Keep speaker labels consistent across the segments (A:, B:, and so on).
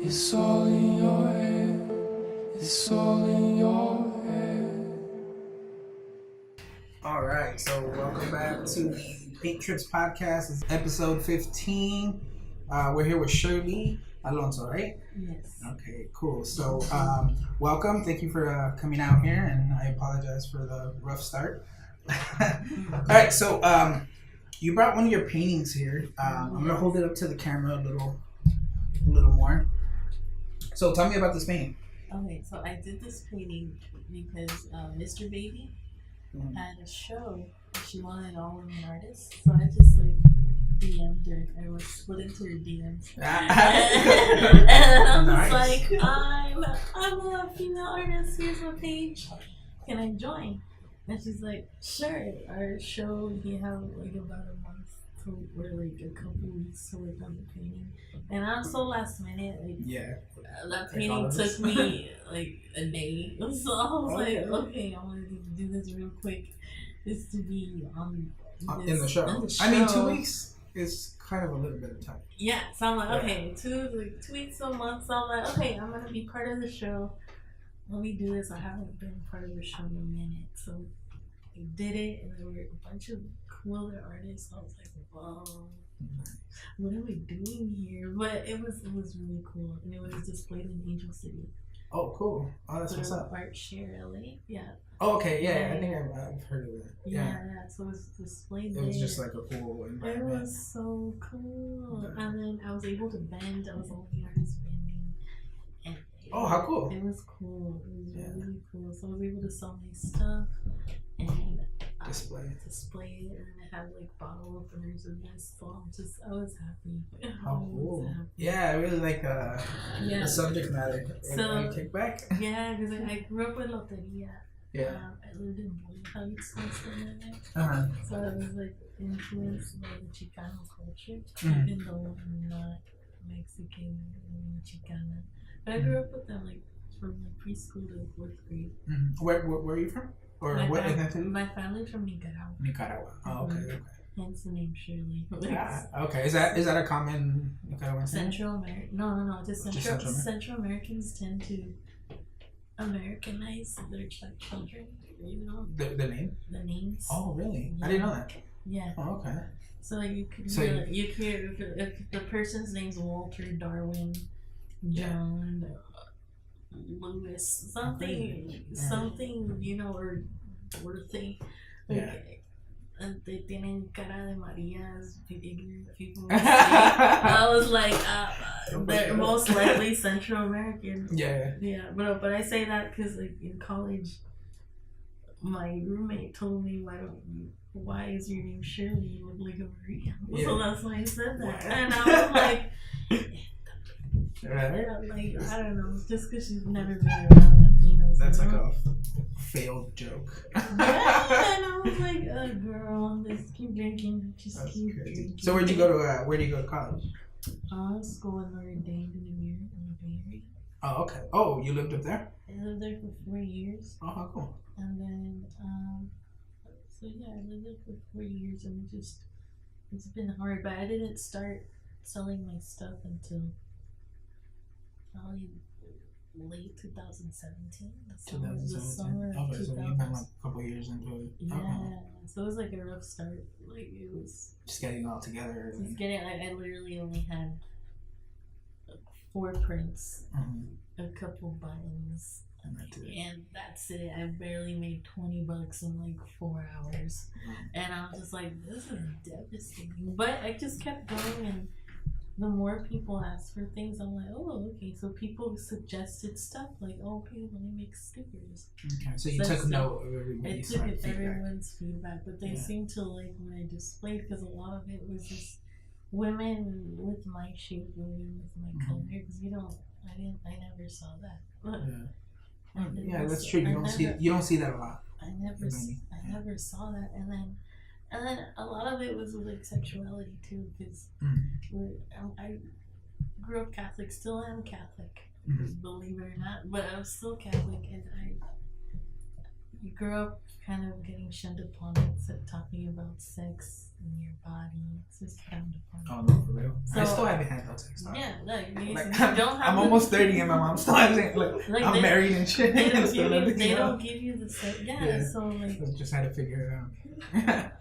A: It's all in your head. It's all in your head.
B: All right, so welcome back to Paint Trips Podcast. It's episode 15. We're here with Shirley Alonso, right?
C: Yes.
B: Okay, cool. So welcome. Thank you for coming out here, and I apologize for the rough start. All right, so you brought one of your paintings here. I'm going to hold it up to the camera a little more. So tell me about this painting.
C: Okay, so I did this painting because Mr. Baby had a show and she wanted all women artists. So I just DM'd her. I was split into her DMs. And I was
B: Nice.
C: like, I'm a female artist. Here's my page. Can I join? And she's like, sure. Our show, we have about a month or a couple weeks to work on the painting. And I'm so last minute. That painting took me a day. So I was okay, I wanted to do this real quick just to be on
B: in the show. I mean, 2 weeks is kind of a little bit of time.
C: Yeah, so I'm like, okay, 2 weeks, a month. So I'm like, okay, I'm gonna be part of the show. Let me do this. I haven't been part of the show in a minute, so I did it, and there were a bunch of cool other artists. I was like, whoa, what are we doing here? But it was really cool, and it was displayed in Angel City.
B: Oh, cool. Oh, that's what's up.
C: Art Shirley, yeah.
B: Oh, okay, yeah, I think I've heard of that.
C: Yeah. So it was displayed
B: It was
C: there.
B: just like a cool environment.
C: It was so cool. And then I was able to bend. I was the only artist bending. And
B: how cool.
C: It was cool. It was really cool. So I was able to sell my stuff and display it, and I had bottle openers and this. So I was happy.
B: How cool. Yeah, I really like the subject matter.
C: So
B: kickback.
C: Yeah, because I grew up with Loteria.
B: Yeah.
C: I lived in Heights, Wisconsin. So I was influenced by the Chicano culture, even though I'm not Mexican, I'm Chicana. But I grew up with them from preschool to 4th grade.
B: Where are you from? Or what ethnicity?
C: My family's from Nicaragua.
B: Nicaragua. Oh, okay.
C: Hence the name Shirley.
B: Okay. Is that a common Nicaraguan thing?
C: Central America? No. Just Central Americans tend to Americanize their children. You know
B: the name.
C: The names.
B: Oh, really?
C: Yeah.
B: I didn't know that.
C: Yeah.
B: Oh, okay.
C: So you could hear if the person's name's Walter, Darwin, John, Lewis, something, or Dorothy. They tienen cara de Marias, people would say. I was like, they're most likely Central American. Yeah, but I say that because in college, my roommate told me, why is your name Shirley? You look like a Maria. So that's why I said that. And I was like, I don't know, just because she's never been around Latinos.
B: That's like a failed joke.
C: And I was like, girl, just keep drinking. Just keep drinking.
B: So where do you go to college?
C: School in Notre Dame in the Bay Area.
B: Oh, okay. Oh, you lived up there?
C: I lived there for 4 years.
B: Oh, how cool.
C: And then, I lived there for 4 years, and it's been hard, but I didn't start selling my stuff until probably late 2017. The summer of 2000.
B: So you've been a couple years into it.
C: Yeah. So it was a rough start. It was
B: just getting all together.
C: I literally only had 4 prints, a couple buttons, and that's it. I barely made $20 in 4 hours, and I was just like, this is devastating. But I just kept going, and the more people asked for things, I'm like, oh, okay. So people suggested stuff okay, let me make stickers.
B: Okay, so you took note of everybody's feedback.
C: I took everyone's feedback, but they seemed to like when I displayed, because a lot of it was just women with my shape, women with my color, because I never saw that.
B: Yeah, that's true. You don't see that a lot.
C: I never saw that, and then a lot of it was sexuality too, because I grew up Catholic, still am Catholic, believe it or not, but I'm still Catholic, and I grew up kind of getting shunned upon, talking about sex in your body. It's just frowned upon.
B: Oh no, for real.
C: So,
B: I still haven't had no sex.
C: Yeah, like, you
B: Like,
C: don't have
B: I'm almost 30 and my mom still hasn't. Like I'm married and shit.
C: They don't,
B: They
C: don't give you the sex. Yeah, so like.
B: I just had to figure it out.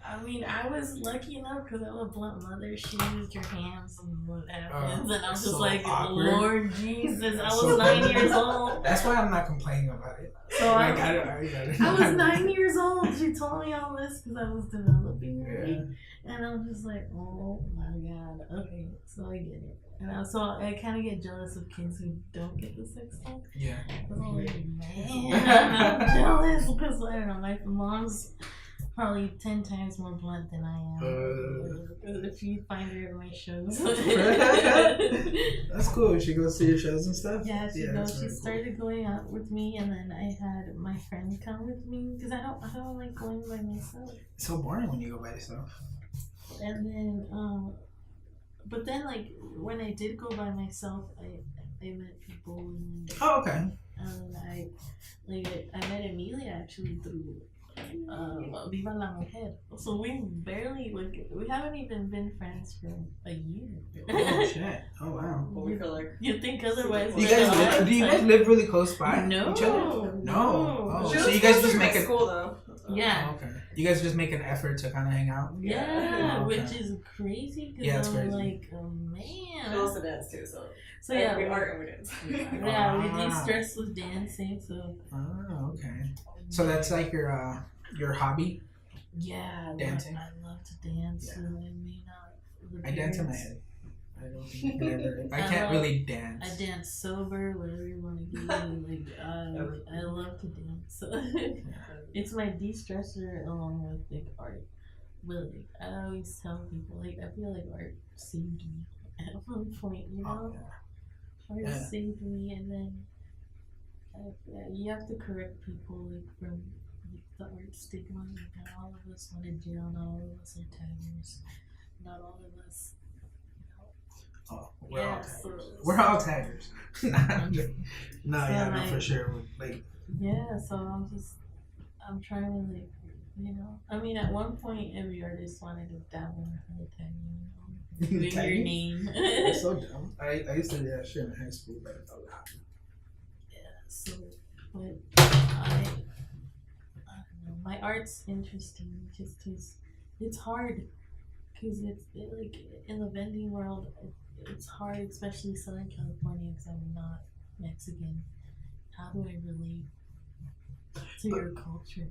C: I mean, I was lucky enough because I'm a blunt mother. She used her hands and what happens, and I'm just
B: so
C: like,
B: awkward.
C: Lord Jesus, I was
B: So
C: 9 years old.
B: That's why I'm not complaining about it.
C: So
B: I got it.
C: I was 9 years old. She told me all this because I was developing already,
B: Yeah.
C: and I'm just like, oh my god, okay, so I get it. And so I kind of get jealous of kids who don't get the sex talk.
B: Yeah.
C: I'm like, man, I'm jealous because I don't know, my mom's probably 10 times more blunt than I am. If you find her at my shows.
B: That's cool. She goes to your shows and stuff?
C: Yeah, she goes. She
B: cool.
C: started going out with me, and then I had my friend come with me because I don't like going by myself.
B: It's so boring when you go by yourself.
C: And then, but then like when I did go by myself, I met people. And,
B: Oh, okay.
C: and I met Emilia actually through Viva la Mujer. So we barely we haven't even been friends for a year.
B: Oh shit! Oh wow.
D: But we feel like
C: You think otherwise?
B: Do you guys live really close by
C: No.
B: each other? No. Oh,
D: She
B: so
D: was
B: you guys
D: closer
B: just
D: to
B: make it.
D: school though.
C: Yeah.
B: Oh, okay. You guys just make an effort to kind of hang out.
C: Yeah,
B: Oh, okay.
C: which is crazy because
B: Yeah, it's
C: I'm
B: crazy.
C: like, oh
D: She
C: man.
D: also dance too, so
C: Yeah,
D: we art and we dance.
C: Yeah, we de-stress with dancing. So
B: Oh, okay. So that's like your hobby.
C: yeah,
B: Dancing?
C: I love to dance.
B: Yeah.
C: So I may not.
B: I dance in my head. I don't think I can ever. I can't really dance.
C: I dance sober, whatever you want to do. Like I love to dance. It's my de-stressor along with like art. Really, I always tell people like I feel like art saved me at one point. You know,
B: Oh, yeah.
C: art
B: Yeah.
C: saved me, and then you have to correct people like from like, the art stigma. Like not all of us went to jail. Not all of us are taggers. Not all of us.
B: Oh, we're all taggers.
C: so,
B: We're all taggers. Nah, I'm joking. No,
C: So,
B: yeah, no,
C: like-
B: for sure. Like,
C: yeah, so I'm trying to like, you know, I mean, at one point every artist wanted to dabble in the tagging, you know, doing your
B: Tagging?
C: name.
B: it's so dumb. I used to do that shit in high school, but I felt like,
C: Yeah, so, but I don't know, my art's interesting just because it's hard, because like in the vending world, it's hard, especially Southern California, because I'm not Mexican. How do I relate to your culture?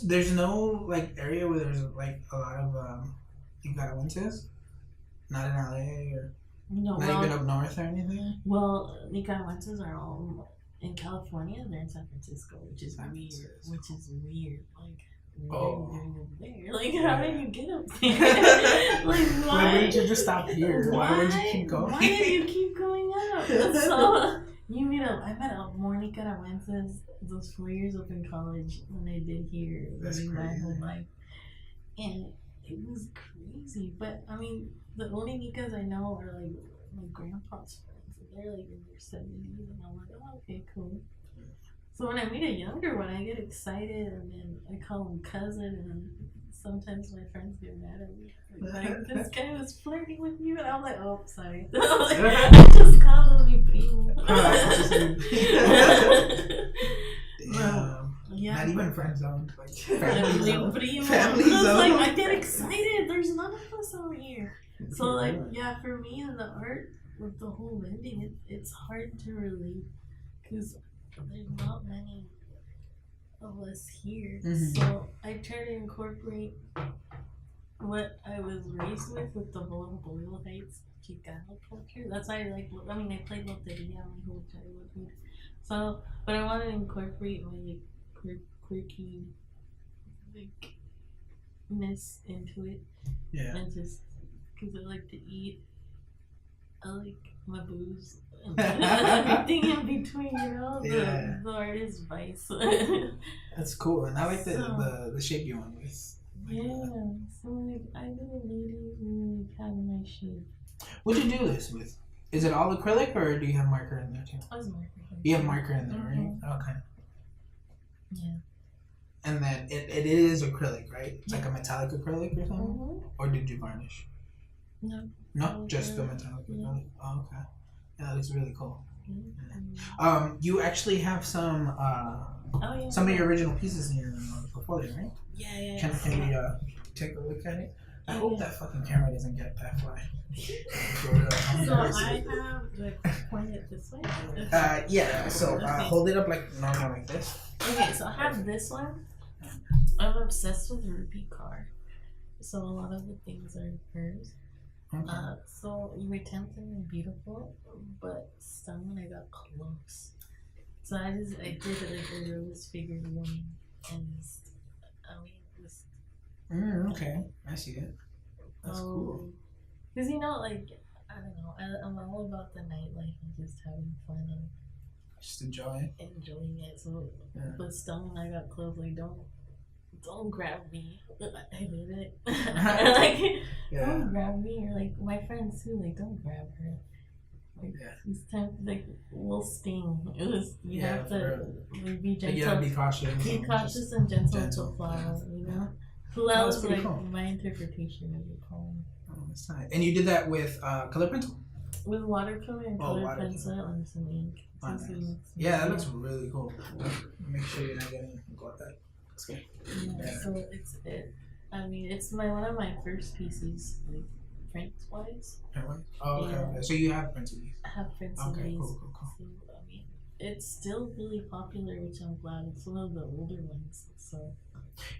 B: there's no like area where there's like a lot of Nicaraguenses, not in LA or
C: No,
B: not even up north or anything.
C: well, Nicaraguenses are all in California. They're in San Francisco, which is
B: San
C: weird.
B: Francisco.
C: Which is weird. Like, what
B: Oh.
C: are you doing up there? Like, how did you get up there? Like, why?
B: Why wouldn't you just stop here? Why would you keep going?
C: Why did you keep going up? So I met up more Nicaraguenses those 4 years up in college than I did here
B: That's
C: living my
B: crazy.
C: whole life, and it was crazy. But I mean, the only Nicas I know are like my grandpa's friends, and they're like in their 70s, and I'm like, oh, okay, cool. So when I meet a younger one, I get excited, and then I call him cousin, and then sometimes my friends get mad at me. Like, this guy was flirting with you, and I'm like, oh, sorry. I just called him mi primo.
B: Damn.
C: Yeah.
B: Not even friend zoned. Like
C: Mi
B: family zone.
C: primo.
B: Family
C: I was like,
B: zone.
C: I get excited. There's none of us out here. So like, yeah, for me in the art with the whole vending, it's hard to relate because there's not many of us here.
B: Mhm.
C: So I try to incorporate what I was raised with the whole Boyle Heights Chicano culture. That's why I like. I mean, I played loteria my whole childhood. So, but I want to incorporate my like quirky like ness into it.
B: Yeah.
C: And just because I like to eat, I like my booze and everything in between, you know.
B: Yeah.
C: The art is vice.
B: That's cool, and I like
C: So-
B: the shape you went with. Like,
C: Yeah. So like I know ladies who like have my shape.
B: What'd you do this with? Is it all acrylic or do you have marker in there too?
C: I was marker.
B: You have marker in there, right? Okay.
C: Yeah.
B: And then it is acrylic, right? It's like a metallic acrylic or something?
C: Mm-hmm.
B: Or did you varnish?
C: No.
B: No,
C: Oh,
B: just the
C: yeah.
B: metallic
C: Yeah.
B: acrylic. Oh, okay. Yeah, that looks really cool.
C: Mm-hmm.
B: You actually have some some of your original pieces in your portfolio, right?
C: Yeah.
B: Can we take a look at it? I hope that fucking camera doesn't get that fly. For real.
C: So I have, like, point it this way?
B: Yeah, so
C: Okay.
B: hold it up like normal like this.
C: Okay, so I have this one. I'm obsessed with Ruby Car. So a lot of the things are hers.
B: Okay.
C: So you were tempting and beautiful, but some when I got close. So I did like a rose figured one, and just,
B: Okay, I see it. That's cool.
C: Because like, I don't know, I'm all about the nightlife and just having fun and
B: Just enjoy it.
C: enjoying it. So,
B: Yeah.
C: but still when I got close, like don't grab me. I did it. Like,
B: Yeah.
C: don't grab me, or like my friends too. Like, don't grab her. Like,
B: Yeah.
C: it's time. Like, we'll sting. It was. You
B: Yeah,
C: have
B: for
C: to like, be
B: But
C: gentle.
B: you gotta be cautious.
C: Be cautious and gentle
B: gentle,
C: to flower.
B: yeah.
C: You know. So
B: Oh,
C: that
B: that's
C: was
B: pretty
C: like
B: cool.
C: my interpretation of the poem.
B: Oh, that's nice. And you did that with color pencil?
C: With watercolor and
B: Oh,
C: color
B: watercolor.
C: pencil and some ink.
B: Oh,
C: Some
B: nice.
C: inks.
B: Yeah, that looks really cool. Make sure you're not getting got that. That's good.
C: Yeah, so it's one of my first pieces, like print wise.
B: Oh, okay.
C: Yeah.
B: Okay. So you have printed these.
C: I have prints of
B: Okay,
C: these.
B: cool.
C: So it's still really popular, which I'm glad. It's one of the older ones. So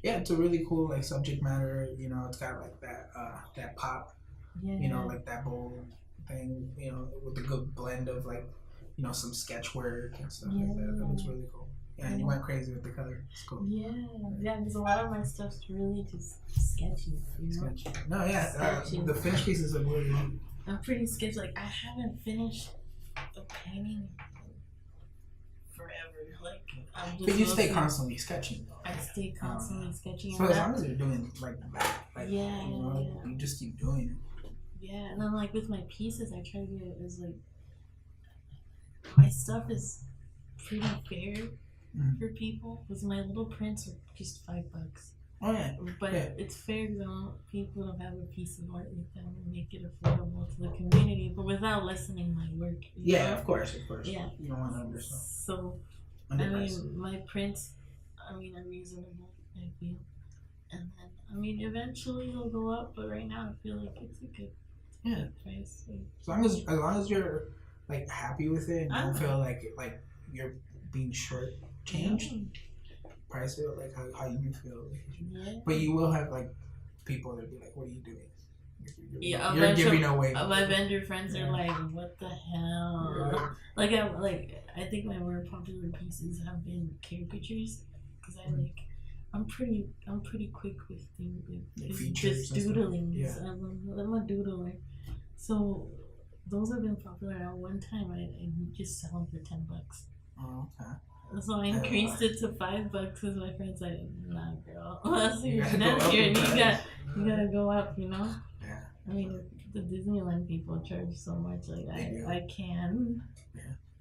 B: Yeah, it's a really cool like subject matter. You know, it's got like that pop.
C: yeah.
B: You know, like that bold thing. You know, with a good blend of like, some sketch work and stuff like that. That looks really cool. Yeah, and you went crazy with the color. It's cool.
C: Yeah, because a lot of my stuff's really just sketchy, you know?
B: Sketchy. No, yeah,
C: Sketchy.
B: the finished pieces are really neat.
C: I'm pretty sketchy. Like, I haven't finished a painting forever. Like, I'm just.
B: But you stay
C: mostly-
B: constantly sketching though.
C: I stay constantly sketching.
B: So
C: and
B: as
C: that-
B: long as you're doing like that, like
C: Yeah,
B: you just keep doing it.
C: Yeah, and then like with my pieces, I try to get it as like my stuff is pretty fair for people because my little prints are just $5.
B: Oh yeah.
C: But
B: Yeah.
C: it's fair because people don't have a piece of art with them and make it affordable to the community, but without lessening my work. you
B: Yeah,
C: know?
B: of course.
C: Yeah.
B: You don't want to undersell.
C: So
B: Underprice.
C: my prints, are reasonable. I feel, and then eventually they'll go up, but right now I feel like it's a good price.
B: As long as you're like happy with it and you don't feel like you're being short changed, price it like how you feel.
C: Yeah.
B: But you will have like people that be like, "What are you doing?
C: Yeah,
B: You're giving away."
C: My vendor friends are like, "What the hell?"
B: Yeah.
C: I think my more popular pieces have been caricatures because I'm pretty quick with things like
B: features
C: just
B: and stuff.
C: doodling.
B: Yeah.
C: I'm a doodler, so those have been popular. At one time, I just sell them for $10.
B: Oh, okay.
C: So I increased it to $5 because my friends like, nah, girl, that's
B: You
C: your
B: gotta go
C: next
B: up
C: year.
B: in price.
C: You gotta go up, you know.
B: Yeah.
C: The Disneyland people charge so much. Like I can.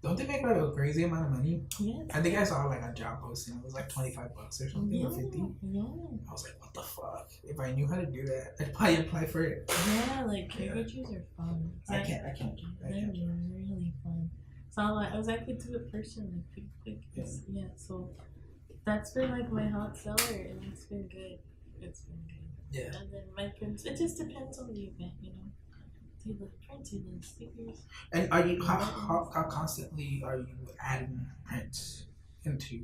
B: Don't they make like a crazy amount of money?
C: Yes.
B: I think I saw like a job posting. It was like $25 or something, or 50.
C: Yeah.
B: I was like, what the fuck? If I knew how to do that, I'd probably apply for it.
C: Yeah, like caricatures are fun.
B: I can't.
C: They're really fun. So I was actually to a person like pretty quick. Yeah. So that's been like my hot seller, and it's been good.
B: Yeah.
C: And then my prints. It just depends on the event, you know. Do the prints, do the stickers.
B: And are you how constantly are you adding prints into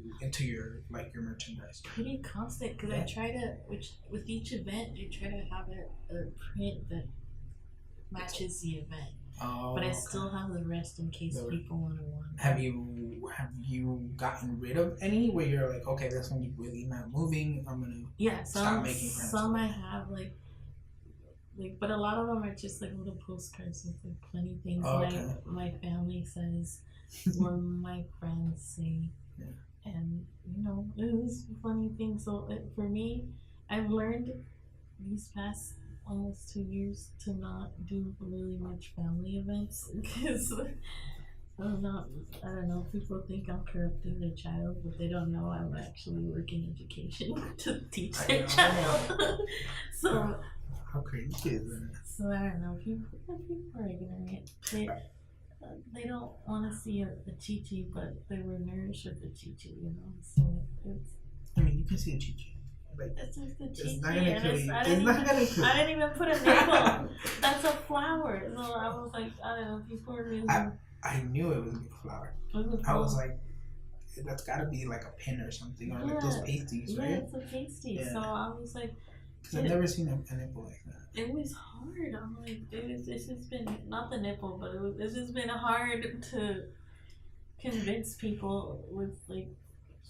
B: your merchandise?
C: Pretty constant because I try to, with each event, I try to have a print that matches the event.
B: Oh,
C: But I still have the rest in case people want to want.
B: Have you gotten rid of any where you're like, okay, this one's really not moving, I'm gonna stop making prints?
C: Some I have but a lot of them are just like little postcards with like funny things my family says or my friends say, and it was a funny thing. So for me, I've learned these past almost 2 years to not do really much family events because I don't know. People think I'm corrupting their child, but they don't know I'm actually working education to teach their child. So
B: How crazy is that?
C: So I don't know. People are ignorant. They don't want to see a chichi, but they were nourished with the chichi, you know. So it's.
B: I mean, you can see a chichi. Like,
C: It's just the chichi.
B: it's not gonna kill you.
C: I
B: It's not gonna kill
C: I
B: you.
C: didn't even put a nipple. That's a flower. So I was like, I don't know. People are really.
B: I knew it was a good flower. I was like, that's got to be like a pin or something, or like those pasties, right?
C: Yeah, it's a pasty.
B: Yeah.
C: So I was like,
B: Because I've never seen a nipple like that.
C: it was hard. I'm like, this has been not the nipple, but this has been hard to convince people with like.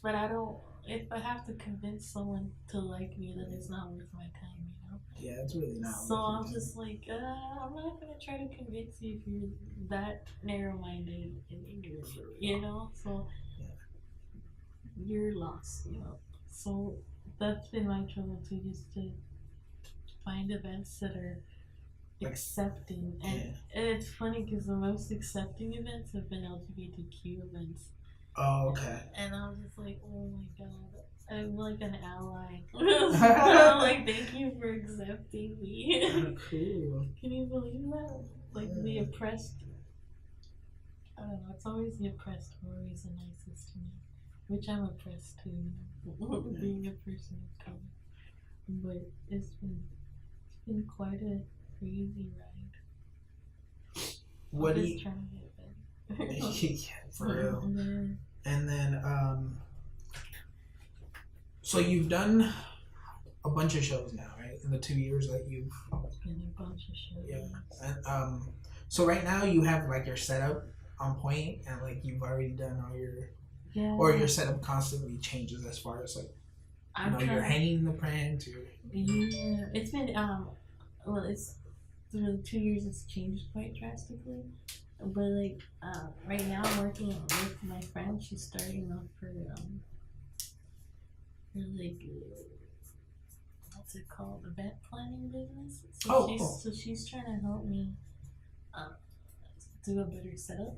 C: But I don't. If I have to convince someone to like me, then it's not worth my time, you know.
B: Yeah, it's really not.
C: So I'm just like, I'm not gonna try to convince you if you're that narrow-minded and ignorant, you know. So you're lost, you know. So that's been my trouble too, just to find events that are accepting, and it's funny because the most accepting events have been LGBTQ events.
B: Oh, okay.
C: And I was just like, oh my god, I'm like an ally. I'm like, thank you for accepting me.
B: Cool.
C: Can you believe that? Like the oppressed. I don't know. It's always the oppressed who are always the nicest to me, which I'm oppressed too, being a person of color. But it's been quite a crazy ride.
B: What do
C: I'm
B: you?
C: just trying to get better.
B: Yeah, for real.
C: Yeah.
B: And then, so you've done a bunch of shows now, right? In the 2 years that you've.
C: It's been a bunch of shows.
B: Yeah. And so right now you have like your setup on point, and like you've already done all your.
C: Yeah.
B: Or your setup constantly changes as far as like, you're hanging the print.
C: Yeah, it's been well, it's through the 2 years. It's changed quite drastically. But like right now, I'm working with my friend. She's starting off her like what's it called, event planning business. So she's trying to help me do a better setup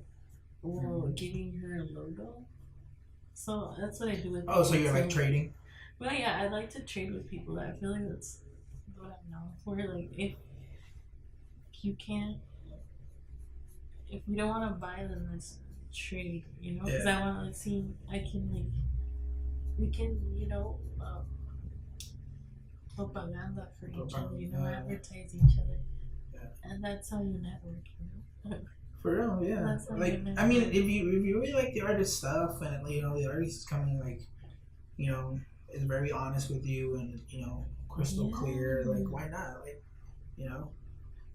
C: while giving her a logo. So that's what I do with.
B: Oh, so you're like trading?
C: Well, yeah, I like to trade with people. I feel like that's what I'm known for. Like if you can't. If you don't want to buy, then let's trade, you know? Because I want to see, I can, like, we can, you know, propaganda for each other, you know, advertise each other. Yeah. And that's how you network, you know?
B: For real, yeah. Like, I mean, if you really like the artist stuff, and, you know, the artist is coming, like, you know, is very honest with you and, you know, crystal clear, like, why not? Like, you know?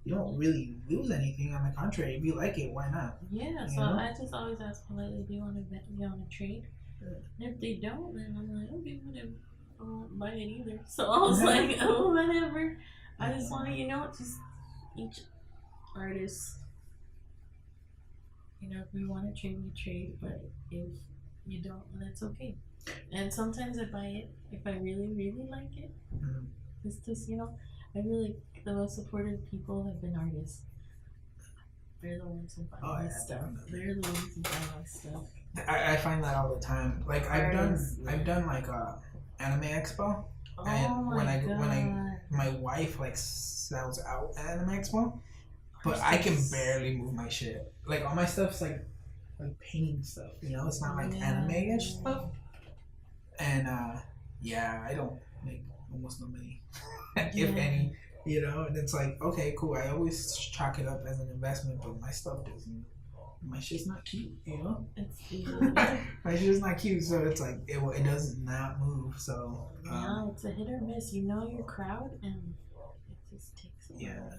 B: You don't really lose anything. On the contrary, if you like it, why not?
C: Yeah, so I just always ask politely, do you want to trade? Yeah. And if they don't, then I'm like, okay, whatever. I won't buy it either. So I was like, oh, whatever. I just want to, you know, just each artist, you know, if we want to trade, we trade. But if you don't, then it's okay. And sometimes I buy it if I really, really like it. It's just, you know, I feel like the most supportive people have been artists. They're the ones who buy my stuff.
B: Definitely.
C: They're the ones who buy my stuff.
B: I find that all the time. Like I've done like a anime expo, and when my wife like sells out at anime expo, but I can barely move my shit. Like all my stuff's like painting stuff. You know, it's not like anime-ish stuff. And I don't make almost no money, if any. You know, and it's like, okay, cool. I always chalk it up as an investment, but my stuff doesn't. My shit's not cute, you know. My shit's not cute, so it's like it does not move. So
C: no, it's a hit or miss. You know your crowd, and it just takes a while.
B: Yeah,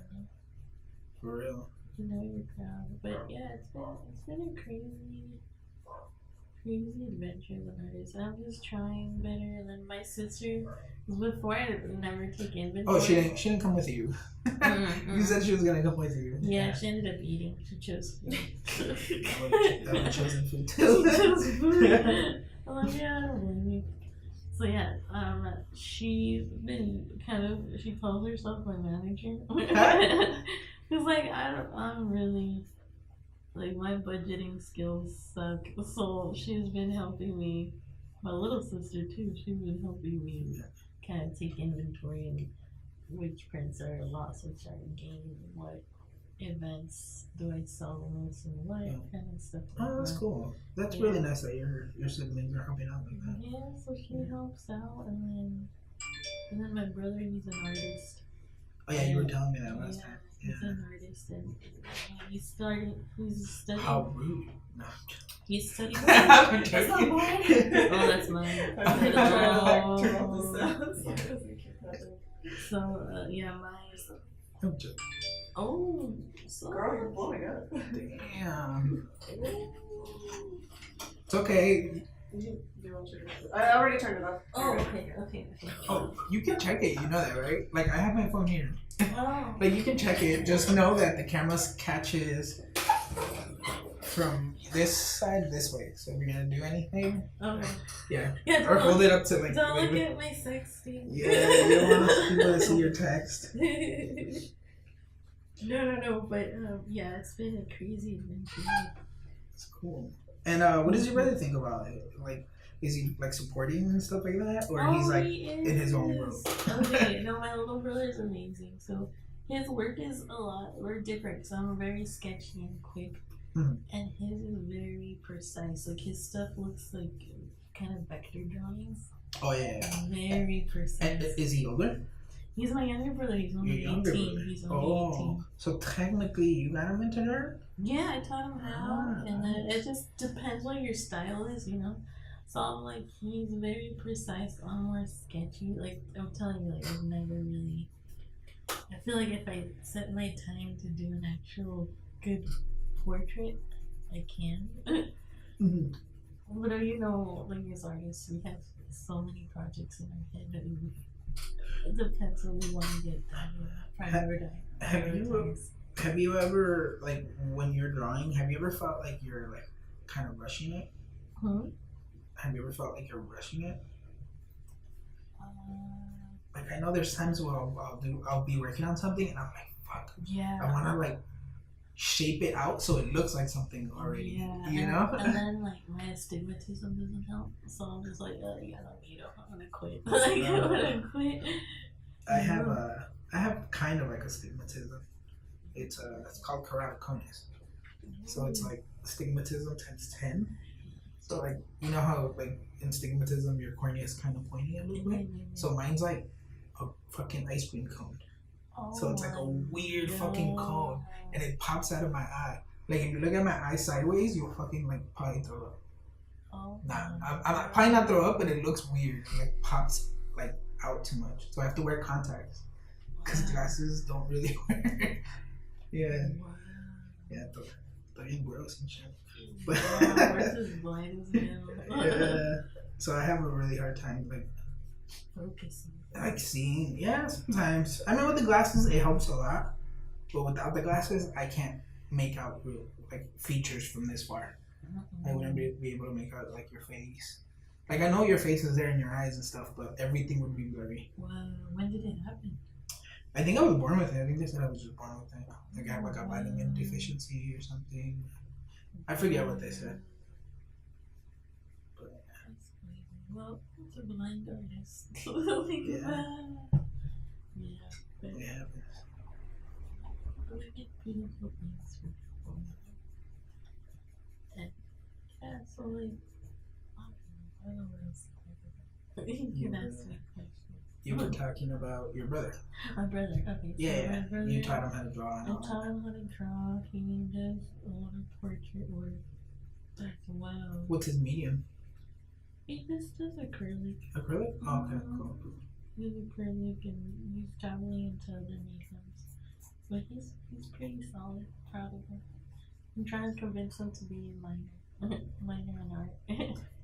B: for real.
C: You know your crowd, but yeah, it's been a crazy adventure as an artist. I'm just trying better. And then my sister, before I would never take inventory.
B: Oh, she didn't come with you. You said she was gonna come with you.
C: Yeah, she ended up eating. She chose food.
B: That would have chosen food too.
C: She chose food. I'm like, yeah, I don't blame you. So yeah, she's been she calls herself my manager. Cause like I'm really Like my budgeting skills suck. So she's been helping me. My little sister too. She's been helping me kind of take inventory and which prints are lost, which are gained, what events do I sell the most, and what kind of stuff.
B: Oh, that's cool. That's really nice that your siblings are helping out like that.
C: Yeah, so she helps out, and then my brother, he's an artist.
B: Oh yeah, you were telling me that last time. Yeah.
C: He's an artist, and he's studying.
B: How rude. No.
C: He's studying.
B: I'm
C: That's not
B: joking.
C: mine. Oh, that's mine.
D: I'm trying to like turn off the sounds.
C: So yeah, mine.
B: I'm joking.
C: Oh, so
D: Girl, you're blowing up.
B: Damn. It's okay.
D: I already turned it off.
C: Oh, okay.
B: Oh, you can check it. You know that, right? Like I have my phone here.
C: Oh.
B: Like you can check it. Just know that the camera catches from this side this way. So if you're gonna do anything,
C: Okay.
B: yeah.
C: Yeah.
B: Or hold it up to like.
C: Don't look at my sexting.
B: Yeah, you don't want people to see your text.
C: No, but yeah, it's been a crazy adventure.
B: It's cool. And what does your brother think about it? Like, is he like supporting and stuff like that, or he's like in his own world?
C: Okay, no, my little brother is amazing. So his work is a lot. We're different. So I'm very sketchy and quick, and his is very precise. Like his stuff looks like kind of vector drawings.
B: Oh yeah.
C: Very precise.
B: And is he older?
C: He's my younger brother. He's only
B: Your younger
C: 18.
B: brother.
C: He's only 18.
B: So technically, you got him into art?
C: Yeah, I taught him how, and then it just depends what your style is, you know. So I'm like, he's very precise. I'm more sketchy. Like I'm telling you, like I've never really. I feel like if I set my time to do an actual good portrait, I can. But you know, like as artists, we have so many projects in our head that it depends what we want to get done.
B: Have you ever, like, when you're drawing, have you ever felt like you're like kind of rushing it? Have you ever felt like you're rushing it? Like I know there's times where I'll be working on something and I'm like, fuck.
C: Yeah.
B: I want to like shape it out so it looks like something already.
C: Yeah.
B: You know?
C: And then like my astigmatism doesn't help, so I'm just like, oh yeah, no, you know, I'm gonna quit. Like I'm gonna quit.
B: I have kind of like astigmatism. It's called keratoconus. So it's like astigmatism times 10. So like you know how like in astigmatism your cornea is kind of pointing a little bit. So mine's like a fucking ice cream cone. So it's like a weird fucking cone, and it pops out of my eye. Like if you look at my eye sideways, you'll fucking like probably throw up. I'm probably not throw up, but it looks weird. It like pops like out too much, so I have to wear contacts because glasses don't really work. Yeah, they're getting gross and shit. But yeah, so I have a really hard time like
C: focusing.
B: Like seeing, yeah, sometimes. I mean, with the glasses, it helps a lot, but without the glasses, I can't make out real like features from this far. I wouldn't be able to make out like your face. Like I know your face is there in your eyes and stuff, but everything would be blurry.
C: Wow, when did it happen?
B: I think I was born with it. I think they said I was just born with it. Like I have like a vitamin deficiency or something. I forget what they said. But
C: That's crazy. Well, it's a blind artist. Yeah. But
B: it happens.
C: we get beautiful things for people. And yeah, so like, I don't know what else to talk about. You can ask me questions.
B: You were talking about your brother.
C: My brother, okay.
B: Yeah,
C: My brother,
B: you taught him how to draw. And
C: I
B: all
C: taught
B: that.
C: him how to draw. He does a lot of portrait work. Like, wow.
B: What's his medium?
C: He just does acrylic.
B: Acrylic? Oh, okay, cool.
C: He does acrylic and he's traveling into other mediums. But he's pretty solid. Proud of him. I'm trying to convince him to be a minor. Minor in art.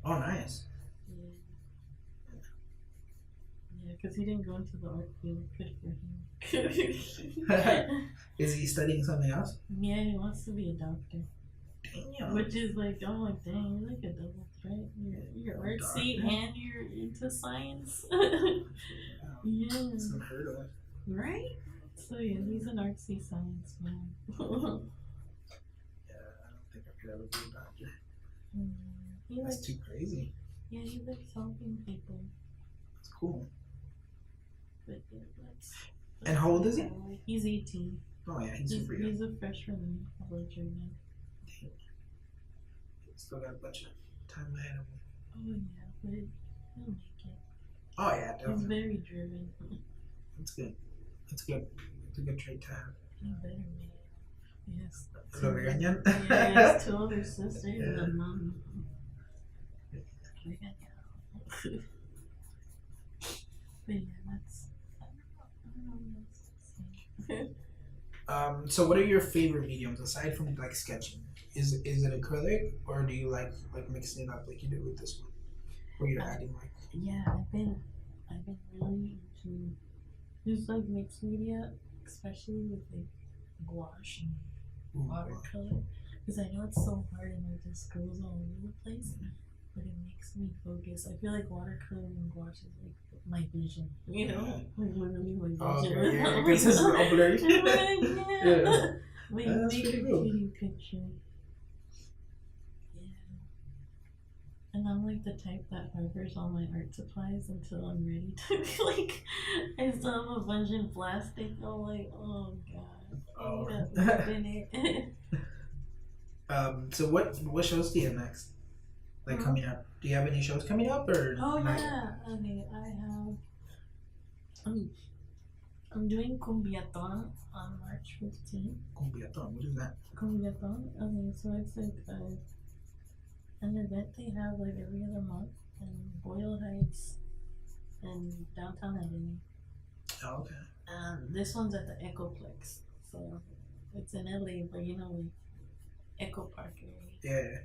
B: Oh, nice.
C: Yeah, because he didn't go into the art field. Good for him.
B: Is he studying something else?
C: Yeah, he wants to be a doctor.
B: Damn.
C: Which is like, I'm like, dang, you're like a double threat. You're artsy and you're into science. Yeah.
B: It's unheard of.
C: Right? So yeah, he's an artsy science man.
B: Yeah, I don't could ever be a doctor.
C: He
B: That's
C: likes,
B: too crazy.
C: yeah, he likes helping people.
B: That's cool.
C: But yeah, that's
B: And how old is he?
C: He's 18.
B: Oh yeah, he's super young.
C: He's a freshman in college right now.
B: Still got a bunch of time ahead of him.
C: Oh yeah, but he'll make it.
B: Oh yeah,
C: He's
B: definitely.
C: very driven.
B: That's good. That's good. It's a good trait to have.
C: He better make it. Yes.
B: Lo regañan.
C: Yeah, he has 2 older sisters
B: Yeah.
C: and a mom. Regañado. But yeah, that's. I don't know what else to say.
B: So what are your favorite mediums aside from like sketching? Is it acrylic or do you like mixing it up like you did with this one, where you're adding like?
C: Yeah, I've been really into just like mixed media, especially with like gouache and watercolor, because I know it's so hard and it just goes all over the place, but it makes me focus. I feel like watercolor and gouache is like my vision, you know, like literally my vision.
B: Okay, yeah, because it's all blurry.
C: Yeah. Like
B: That's
C: make
B: pretty
C: a
B: cool.
C: pretty picture. And I'm like the type that harbors all my art supplies until I'm ready to like. I still have a bunch in plastic. I'm like, oh god,
B: Oh.
C: that's in it.
B: So what shows do you have next? Like coming up? Do you have any shows coming up or?
C: Oh
B: not?
C: yeah, okay. I have. I'm doing Cumbiaton on March 15th.
B: Cumbiaton, what is that?
C: Cumbiaton. Okay, so it's like an event they have like every other month in Boyle Heights and downtown LA.
B: Oh, okay.
C: This one's at the Echoplex, so it's in LA, but you know, like Echo Park area.
B: Yeah.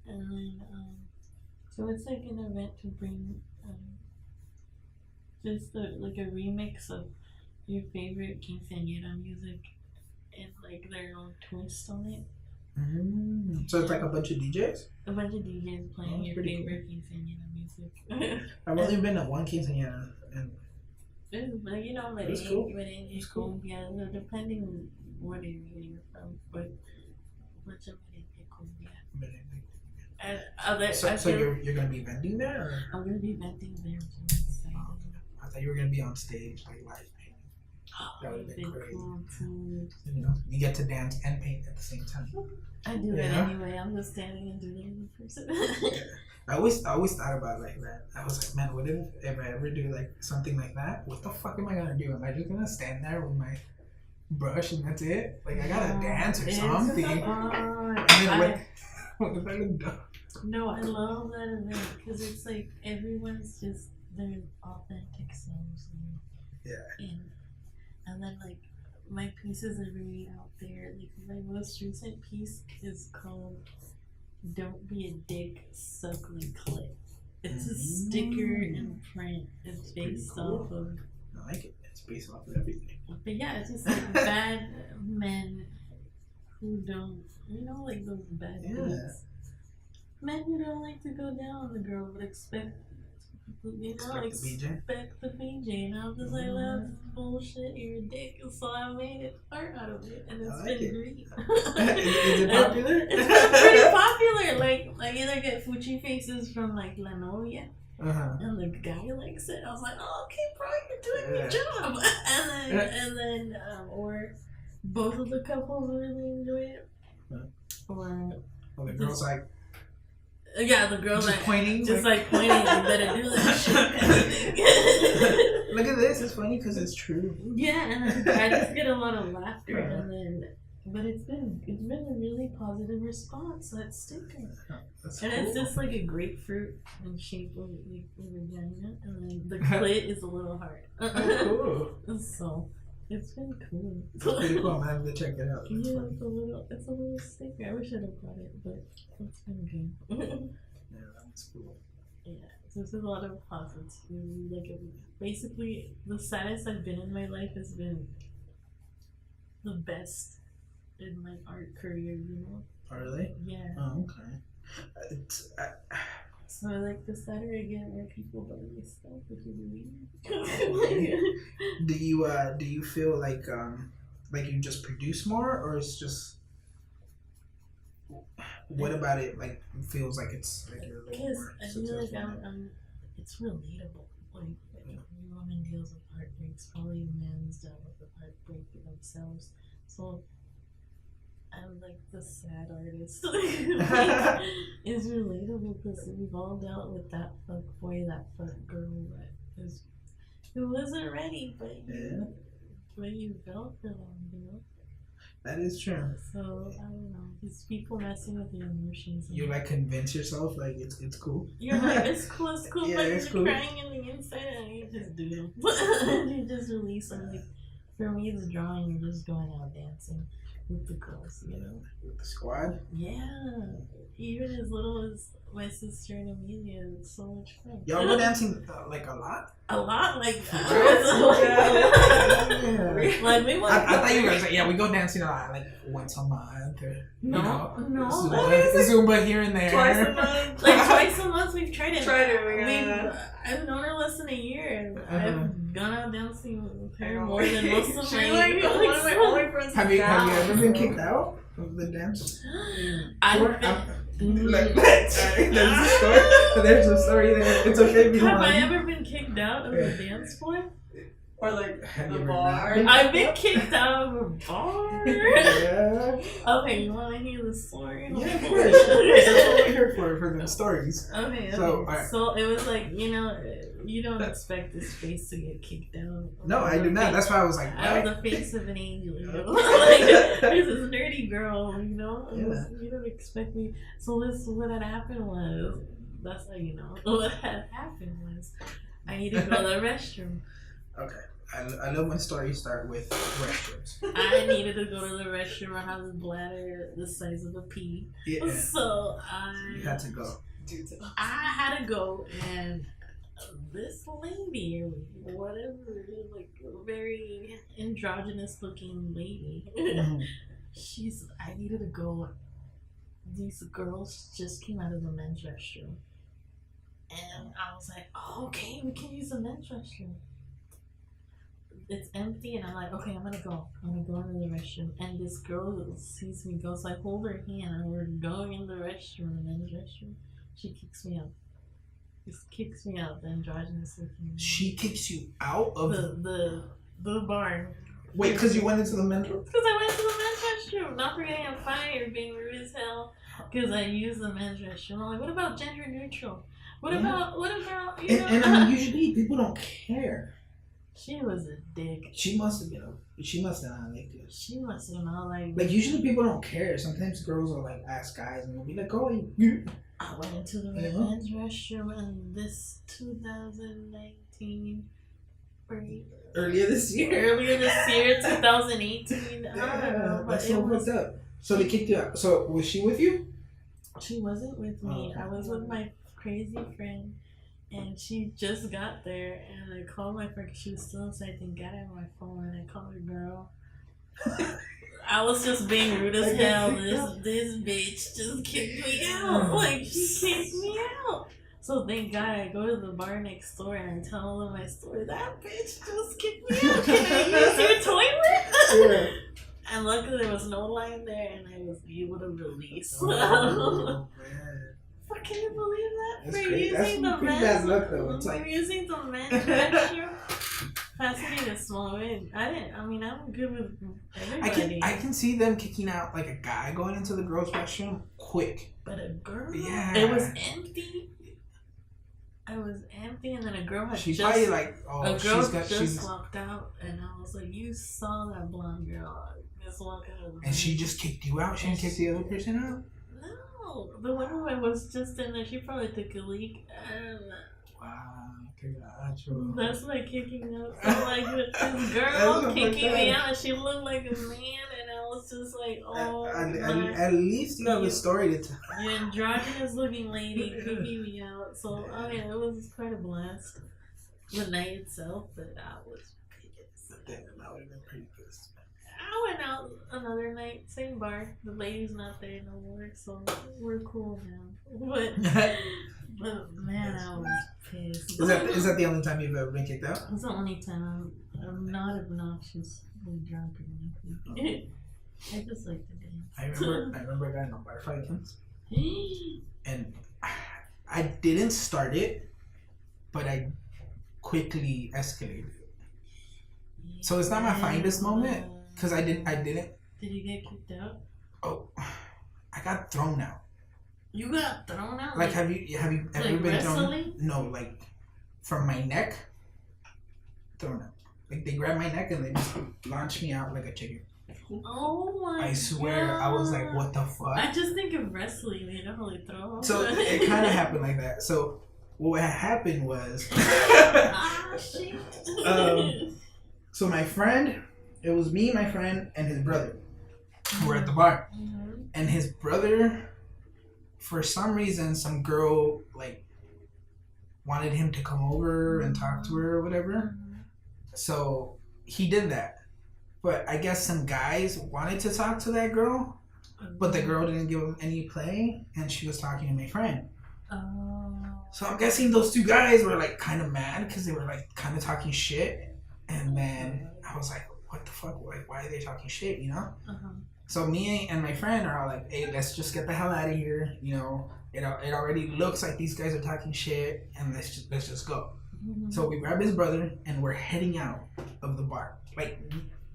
C: And then, so it's like an event to bring just like a remix of your favorite quinceañera music and like their own twist on it.
B: So it's like a bunch of DJs?
C: A bunch of DJs playing
B: that's
C: your
B: pretty
C: favorite quinceañera music.
B: I've only been to one quinceañera and
C: But you know,
B: That's cool.
C: merengue,
B: That's cool.
C: cumbia, depending on what area you're from, but much of merengue, cumbia. And other,
B: so,
C: I
B: so
C: feel
B: you're gonna be vending there or?
C: I'm gonna be venting there too.
B: I thought you were gonna be on stage like live painting. That would've been
C: That'd
B: crazy.
C: cool too.
B: You know, you get to dance and paint at the same time.
C: I do it
B: Yeah.
C: anyway. I'm just standing and doing it in person.
B: I always thought about it like that. I was like, man, what if I ever do like something like that? What the fuck am I gonna do? Am I just gonna stand there with my brush and that's it? Like I gotta dance or
C: It's
B: something.
C: fun.
B: And then what if I look dumb?
C: No, I love that event because it's like everyone's just their authentic selves.
B: Yeah.
C: And then like my pieces are very out there. Like my most recent piece is called "Don't Be a Dick, Suck My Clit." It's a sticker and print. It's
B: pretty
C: based
B: cool.
C: off of.
B: I like it. It's based off of everything.
C: But yeah, it's just like bad men who don't, you know, like those bad
B: Yeah.
C: dudes. Men who don't like to go down on the girl but expect, you know, expect the BJ. And I'm just like, that's bullshit, you're a dick. So I made art out of it, and it's
B: I like
C: been
B: it.
C: great.
B: Is it popular?
C: It's been pretty popular. Like, I either get Fuchi faces from like La Novia. And the guy likes it. I was like, oh, okay, bro, you're doing your job. And then, or both of the couples really enjoy it. Or
B: Well, the girl's like
C: yeah, the girl
B: just
C: like
B: pointing.
C: just like pointing. You better do that shit.
B: Look at this. It's funny because it's true.
C: Yeah, and then I just get a lot of laughter, and then. But it's been a really positive response. That sticker.
B: That's
C: And
B: cool.
C: it's just like a grapefruit in shape of like a vagina, and then the clit is a little hard.
B: Oh, cool.
C: So it's been cool.
B: It's pretty cool. I'm gonna have to check it out. That's
C: Yeah,
B: funny.
C: it's a little sticker. I wish I'd have brought it, but it's been good.
B: Yeah, that's cool.
C: Yeah, so there's a lot of positivity. Like basically, the saddest I've been in my life has been the best in my art career. You know.
B: Oh, really?
C: Yeah.
B: Oh, okay.
C: So I like the sadder I get where people buy me stuff, which is weird.
B: Do you feel like you just produce more, or it's just what about it like feels like it's like you're a little
C: Because
B: more
C: I feel like
B: successful?
C: it's relatable. Like, every woman deals with heartbreaks. Probably men's dealt with the heartbreak themselves. So I'm like the sad artist. Like, it's relatable because we've all dealt with that fuck boy, that fuck girl that is who wasn't ready, but you felt for them, you know.
B: That is true.
C: So I don't know. These people messing with your emotions.
B: You like convince yourself like it's cool.
C: You're like, it's cool,
B: Yeah,
C: but
B: it's
C: you're
B: cool.
C: crying in the inside and you just do them. You just release them. Like, for me, the drawing, you're just going out dancing with the girls, you know?
B: With the squad.
C: Yeah. Even as little as my sister and Amelia, it's so much fun.
B: Y'all go dancing like a lot?
C: A lot, like,
B: Yeah.
C: like we went.
B: I thought you were gonna say, yeah, we go dancing a lot, like once a month or
C: No, no.
B: Zumba here and there.
D: Twice a month.
C: Like twice a month we've tried it.
D: I've
C: known her less than a year, and I've gone out dancing with
D: I
C: her
D: know.
C: more than most of
D: She's
C: my
D: like one of my only friends.
B: Have you
D: now.
B: ever been kicked out of the dance?
C: I've been,
B: Like, there's a story. There's a story there. It's okay if you don't
C: have I
B: want.
C: ever been kicked out of a dance floor?
D: Or like
B: Have
D: the
B: you ever
D: bar.
B: not?
C: I've been kicked out of a bar.
B: Yeah.
C: Okay, you want to hear the story?
B: Yeah, of course. That's what we're here for the stories.
C: Okay,
B: So,
C: okay.
B: alright.
C: So it was like, you know, you don't expect this face to get kicked out.
B: No, I do not. That's why I was like,
C: Out
B: what?
C: of the face of an angel, you know? Like, there's this nerdy girl, you know?
B: Yeah.
C: You don't expect me. So what had happened was, that's how you know. What had happened was, I needed to go to the restroom.
B: Okay. I love when stories start with restrooms.
C: I needed to go to the restroom. I have a bladder the size of a pea.
B: Yeah.
C: So
B: You had to go.
C: I had to go, and this lady, or whatever, like a very androgynous looking lady, I needed to go. These girls just came out of the men's restroom. And I was like, oh, okay, we can use the men's restroom. It's empty, and I'm like, okay, I'm gonna go into the restroom. And this girl sees me go, so I hold her hand, and we're going in the restroom, the men's restroom. She kicks me out. Just kicks me out, the androgynous looking.
B: She kicks you out of
C: the barn.
B: Wait, because you went into the men's room?
C: Because I went to the men's restroom, not for getting a fight or being rude as hell. Because I used the men's restroom. I'm like, what about gender neutral? What about you know?
B: And I mean, usually people don't care.
C: She was a dick.
B: She must have been. She must have not liked it.
C: She must have not like.
B: Like usually people don't care. Sometimes girls will like ask guys and they'll be like, "Oh, you."
C: I went into the
B: Yeah.
C: men's restroom in this 2019.
B: Earlier this year.
C: Earlier this year, 2018. I don't know, but
B: That's
C: it
B: so
C: was.
B: fucked up. So they kicked you out. So was she with you?
C: She wasn't with me.
B: Oh, okay.
C: I was with my crazy friend, and she just got there. And I called my friend 'cause she was still inside. And got it on my phone, and I called her girl. I was just being rude as hell. This bitch just kicked me out. Like, she kicked me out. So thank God I go to the bar next door and I tell them my story. That bitch just kicked me out. Can I use your toilet?
B: Yeah.
C: And luckily there was no line there and I was able to release.
B: Oh, man.
C: Fuck, can you believe that?
B: That's
C: For
B: crazy. That's
C: using the
B: pretty
C: men's
B: bad luck, though. It's
C: for
B: like-
C: using the men's restroom. Fascinating a small way. I'm good with everybody.
B: I can see them kicking out like a guy going into the girls' restroom quick.
C: But a girl?
B: Yeah.
C: It was empty. It was empty, and then a girl had
B: She
C: just
B: probably like, oh,
C: a girl
B: she's
C: just walked out, and I was like, "You saw that blonde girl just walk out."
B: and she just kicked you out. She didn't kick the other person out.
C: No, the one who was just in there, she probably took a leak.
B: Wow, gotcha.
C: That's my kicking out. So like this
B: That's
C: girl
B: so
C: kicking
B: fucked
C: me
B: up.
C: out, and she looked like a man, and I was just like, oh
B: At least you have a story to tell.
C: the androgynous looking lady kicking me out. So it was quite a blast. The night itself, but I was pissed.
B: Damn, that would have been pretty pissed.
C: I went out another night, same bar. The lady's not there no more, so we're cool now. But man, I was pissed.
B: Is that the only time you've ever been kicked out?
C: It's the only time I'm not obnoxiously drunk or anything. I just like to dance.
B: I remember a guy in a bar fight once. And I didn't start it, but I quickly escalated. So it's not my finest moment because I didn't.
C: Did you get kicked out?
B: Oh, I got thrown out.
C: You got thrown out?
B: Like, have you ever
C: like
B: been
C: wrestling?
B: thrown? No, like from my neck, thrown out. Like they grabbed my neck and they just launched me out like a chicken.
C: Oh my!
B: I swear,
C: God.
B: I was like, "What the fuck?"
C: I just think of wrestling. You know how they throw.
B: So it kind of happened like that. So what happened was,
C: Ah shit.
B: so my friend, it was me, my friend, and his brother. We were at the bar, and his brother, for some reason, some girl like wanted him to come over and talk to her or whatever. So he did that. But I guess some guys wanted to talk to that girl, but the girl didn't give him any play, and she was talking to my friend. So I'm guessing those two guys were like kind of mad because they were like kind of talking shit. And then I was like, what the fuck? Like, why are they talking shit, you know? So me and my friend are all like, hey, let's just get the hell out of here. You know, it already looks like these guys are talking shit, and let's just go. So we grab his brother, and we're heading out of the bar. Like,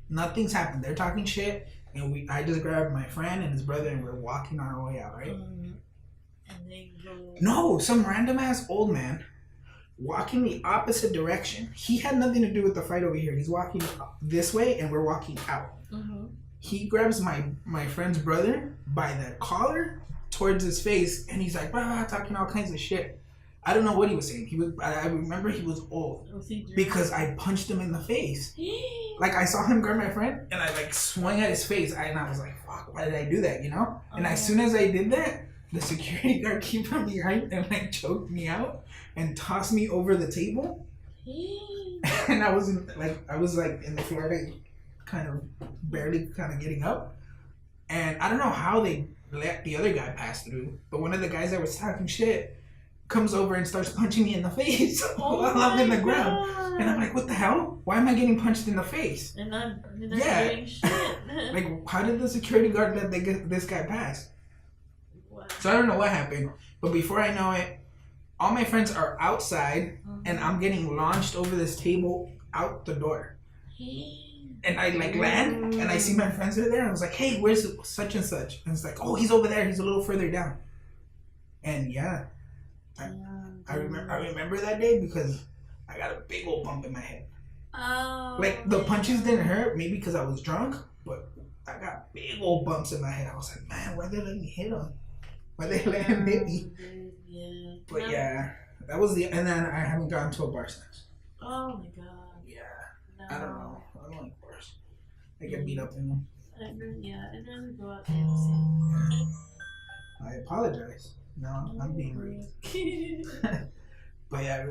B: nothing's happened. They're talking shit, and I just grabbed my friend and his brother, and we're walking on our way out, right?
C: And they go.
B: No, some random ass old man walking the opposite direction. He had nothing to do with the fight over here. He's walking this way, and we're walking out. He grabs my friend's brother by the collar towards his face, and he's like, talking all kinds of shit. I don't know what he was saying. I remember he was old because I punched him in the face. Like, I saw him grab my friend, and I like swung at his face, and I was like, fuck, why did I do that, you know? And as soon as I did that, the security guard came from behind and like choked me out and tossed me over the table. And I was like in the floor, like, kind of barely getting up. And I don't know how they let the other guy pass through, but one of the guys that was talking shit comes over and starts punching me in the face while I'm in the ground. And I'm like, what the hell? Why am I getting punched in the face?
C: And I'm doing shit.
B: Like, how did the security guard let this guy pass?
C: What?
B: So I don't know what happened, but before I know it, all my friends are outside, and I'm getting launched over this table out the door. And I like land, and I see my friends are there, and I was like, hey, where's such and such? And it's like, oh, he's over there, he's a little further down. And yeah, I remember that day because I got a big old bump in my head. Like, the punches didn't hurt, maybe because I was drunk, but I got big old bumps in my head. I was like, man, why'd they let me hit him? Why'd they let him hit me?
C: Yeah.
B: But yeah, that was and then I haven't gotten to a bar since.
C: Oh my god.
B: Yeah,
C: No.
B: I don't know. I don't like bars. I get beat up in them.
C: I'd rather go out dancing.
B: I apologize. No, I'm being rude. But yeah,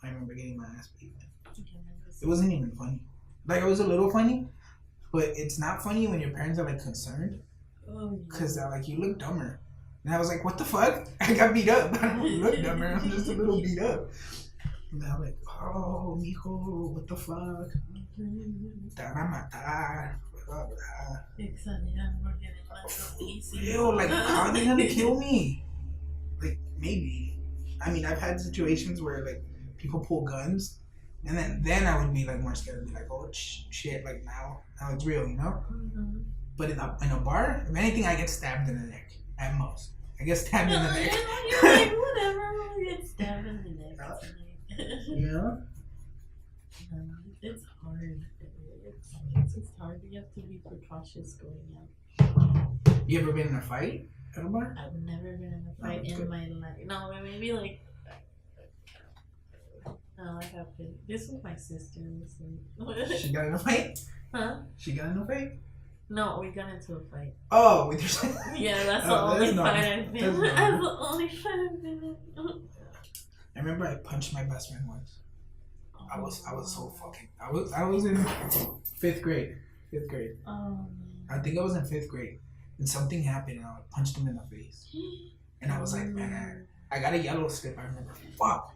B: I remember getting my ass beat. It wasn't even funny. Like, it was a little funny, but it's not funny when your parents are like concerned. Because they're like, you look dumber. And I was like, what the fuck? I got beat up. I don't look dumber. I'm just a little beat up. And they're like, oh, mijo, what the fuck? Te van a matar. Blah, blah. Real, like, how are they gonna kill me? Like, maybe. I mean, I've had situations where, like, people pull guns, and then I would be, like, more scared. I'd be like, oh, shit, like, now it's real, you know? But in a bar, if anything, I get stabbed in the neck, at most. I get stabbed in the neck.
C: You're like, whatever, we'll get stabbed in the neck tonight.
B: Yeah?
C: It's hard. It's hard. You have to be precautious going out.
B: You ever been in a fight at a bar?
C: I've never been in a fight in my life. No, maybe like. No, I have been. This was my sister.
B: She got in a fight?
C: Huh?
B: She got in a fight?
C: No, we got into a fight.
B: Oh, with your sister?
C: Yeah, that's the only fight I've been in.
B: That's
C: That's the only fight I've been in.
B: I remember I punched my best friend once. I was so fucking. I was in fifth grade.
C: Oh,
B: I think I was in fifth grade, and something happened, and I punched him in the face. And I was like, man, I got a yellow slip. I remember, fuck.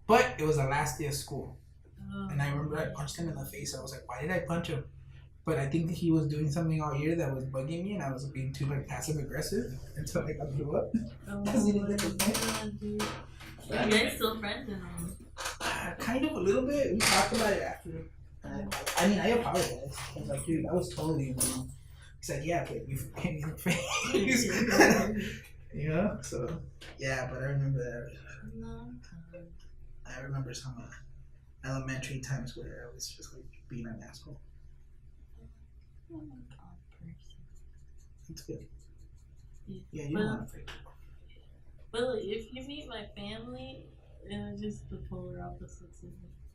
B: But it was the last day of school, and I remember I punched him in the face. I was like, why did I punch him? But I think he was doing something all year that was bugging me, and I was being too like passive aggressive until like I blew up. Because he didn't get the point.
C: Dude. You guys still friends or
B: Kind of a little bit. We talked about it after. I mean, I apologize. I was like, dude, that was totally wrong. He's like, yeah, but you hit me in the face. You know? So, yeah, but I remember that.
C: no?
B: I remember some elementary times where I was just like being an asshole.
C: I'm an odd person.
B: It's good.
C: Yeah,
B: Yeah, you don't want to fake it.
C: But like, if you meet my family, it's just the polar opposites of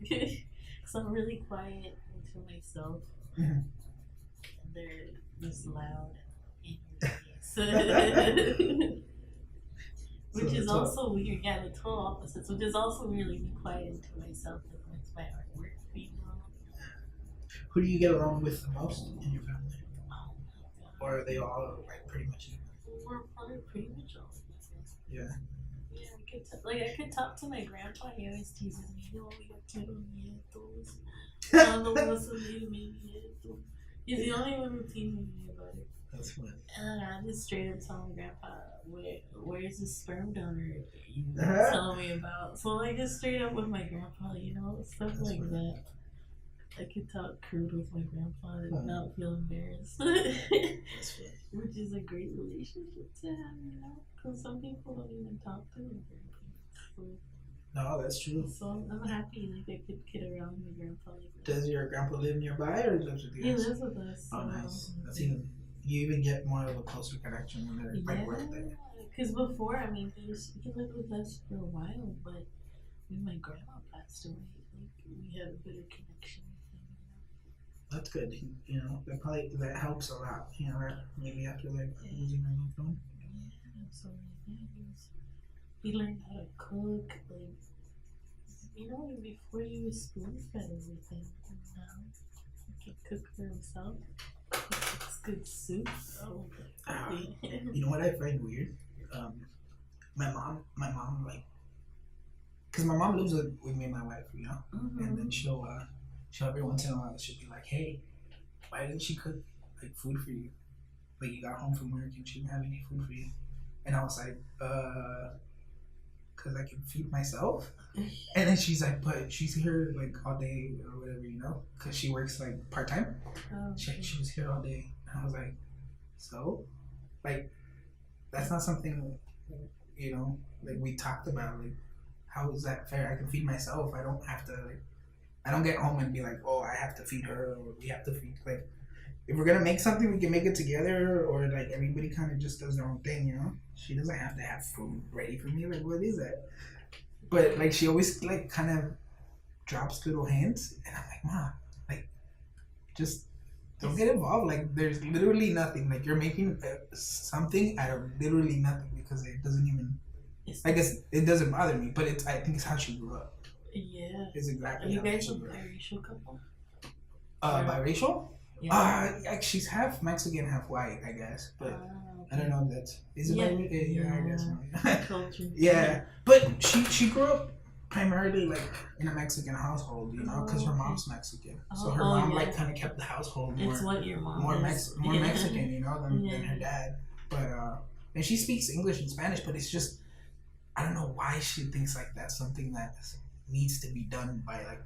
C: me. So I'm really quiet to myself.
B: Mhm.
C: They're just loud and in your face. Which is also weird. Yeah, the total opposites. Which is also really be quiet to myself like with my artwork. You know?
B: Who do you get along with the most in your family?
C: Oh,
B: Or are they all like pretty much even?
C: we're probably pretty much all.
B: Yeah.
C: Yeah, I could talk to my grandpa. He always teases me. No, we got two nietos. No vas a ver mi nieto. He's the only one who teases me about it.
B: That's fun.
C: And I just straight up tell him, Grandpa, where's the sperm donor you
B: Uh-huh.
C: telling me about? So like just straight up with my grandpa, you know, stuff
B: That's
C: like
B: fun.
C: that. I could talk crude with my grandpa and
B: Huh.
C: not feel embarrassed.
B: That's fun.
C: Which is a great relationship to have, you know? Because some people don't even talk to their grandparents.
B: No, that's true.
C: So I'm happy like I could kid around with my grandpa like that.
B: Does your grandpa live nearby or lives with you
C: He
B: guys?
C: lives with us.
B: Oh, nice. That's even, you even get more of a closer connection when they're like right there.
C: Because before, I mean, he lived with us for a while, but when my grandma passed away, like, we had a better connection with him.
B: That's good. You know, that helps a lot. You know, right? Maybe after like losing a loved one.
C: Yeah, so like, yeah, he learned how to cook, like, you know, before he was spoon fed everything, and now he can cook for himself. He cooks good soup. Oh,
B: You know what I find weird? My mom, like, cause my mom lives with me and my wife, you know, and then she'll every once in a while she'll be like, hey, why didn't she cook like food for you? Like you got home from work and she didn't have any food for you, and I was like, cause I can feed myself. And then she's like, but she's here like all day or whatever, you know, cause she works like part time.
C: Oh,
B: She was here all day, and I was like, so, like, that's not something, you know, like we talked about. Like, how is that fair? I can feed myself. I don't have to like, I don't get home and be like, oh, I have to feed her, or we have to feed. Like, if we're gonna make something, we can make it together, or like everybody kind of just does their own thing, you know. She doesn't have to have food ready for me. Like, what is that? But like, she always like kind of drops little hints, and I'm like, Ma, like, just don't get involved. Like, there's literally nothing. Like, you're making something out of literally nothing because it doesn't even. I guess it doesn't bother me, but it's. I think it's how she grew up.
C: Yeah.
B: It's
C: Are
B: exactly
C: you
B: how
C: guys
B: she
C: a
B: grew up.
C: biracial couple?
B: Biracial?
C: Yeah.
B: Like she's half Mexican, half white, I guess. But
C: Okay.
B: I don't know if that's. Is it
C: Yeah.
B: biracial? Yeah, I guess so.
C: Culture.
B: Yeah, but she grew up primarily like in a Mexican household, you know, because her
C: Oh, okay.
B: mom's Mexican. So
C: Oh,
B: her
C: oh,
B: mom
C: yeah.
B: like kind of kept the household
C: It's what your mom
B: more
C: is.
B: more Mexican, you know, than
C: Yeah.
B: her dad. But and she speaks English and Spanish, but it's just I don't know why she thinks like that's something that needs to be done by like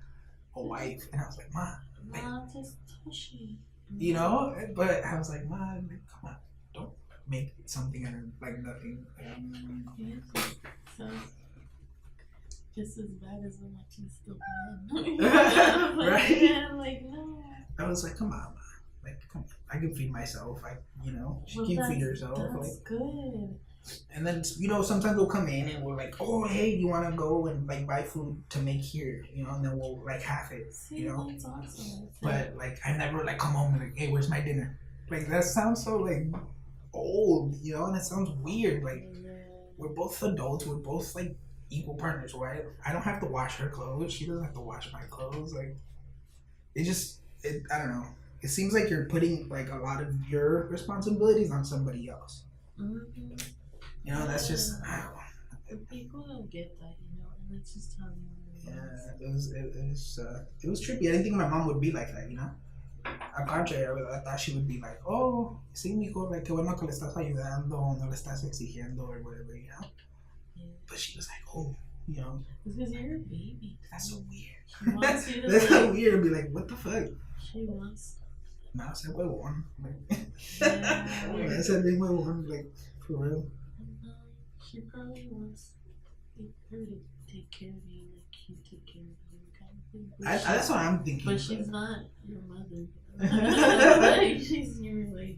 B: a wife. And I was like, Ma, like,
C: Nah, just tushy.
B: you know. But I was like, Ma, like, come on, don't make something out of like nothing.
C: Yeah. So, just as bad as the one she's still bad.
B: Right?
C: Yeah, like, no.
B: I was like, come on, Ma. Like, come on. I can feed myself. You know, she
C: Well,
B: can
C: that's-
B: feed herself.
C: That's
B: Like,
C: good.
B: and then you know, sometimes we'll come in and we're like, oh, hey, you want to go and like buy food to make here, you know, and then we'll like half it,
C: See,
B: you know.
C: that's awesome.
B: But like, I never like come home and like, hey, where's my dinner? Like that sounds so like old, you know, and it sounds weird. Like we're both adults, we're both like equal partners, right? I don't have to wash her clothes, she doesn't have to wash my clothes. Like I don't know. It seems like you're putting like a lot of your responsibilities on somebody else.
C: Mm-hmm.
B: You know, that's just
C: People don't get that, you know, and that's just how they are.
B: it was trippy. I didn't think my mom would be like that, you know. Al contrario, I thought she would be like, oh, sí, mijo, like, qué bueno que le estás ayudando, no le estás exigiendo, or whatever, you know?
C: Yeah.
B: But she was like, oh, you know,
C: It's because you're a baby.
B: that's so weird.
C: She wants you to
B: That's so
C: like,
B: weird to be like, what the fuck?
C: she wants.
B: No, I said huevón. Like,
C: Yeah.
B: I said big huevón, like, for real.
C: She probably wants her to take care of you like you take care of you, kind of thing.
B: That's what I'm thinking.
C: But she's not your mother. Like, she's your like.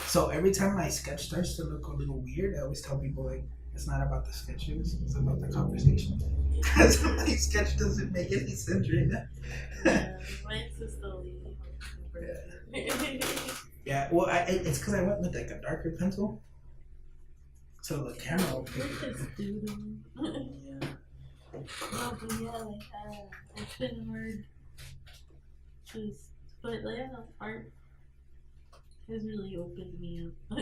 B: So every time my sketch starts to look a little weird, I always tell people, like, it's not about the sketches, it's about the conversation. Because my sketch doesn't make any sense right now.
C: Yeah, mine's just the
B: Yeah, well, it's because I went with like a darker pencil. So the camera will pick it.
C: Yeah. No, but yeah, like, it's been hard. But yeah, art has really opened me up.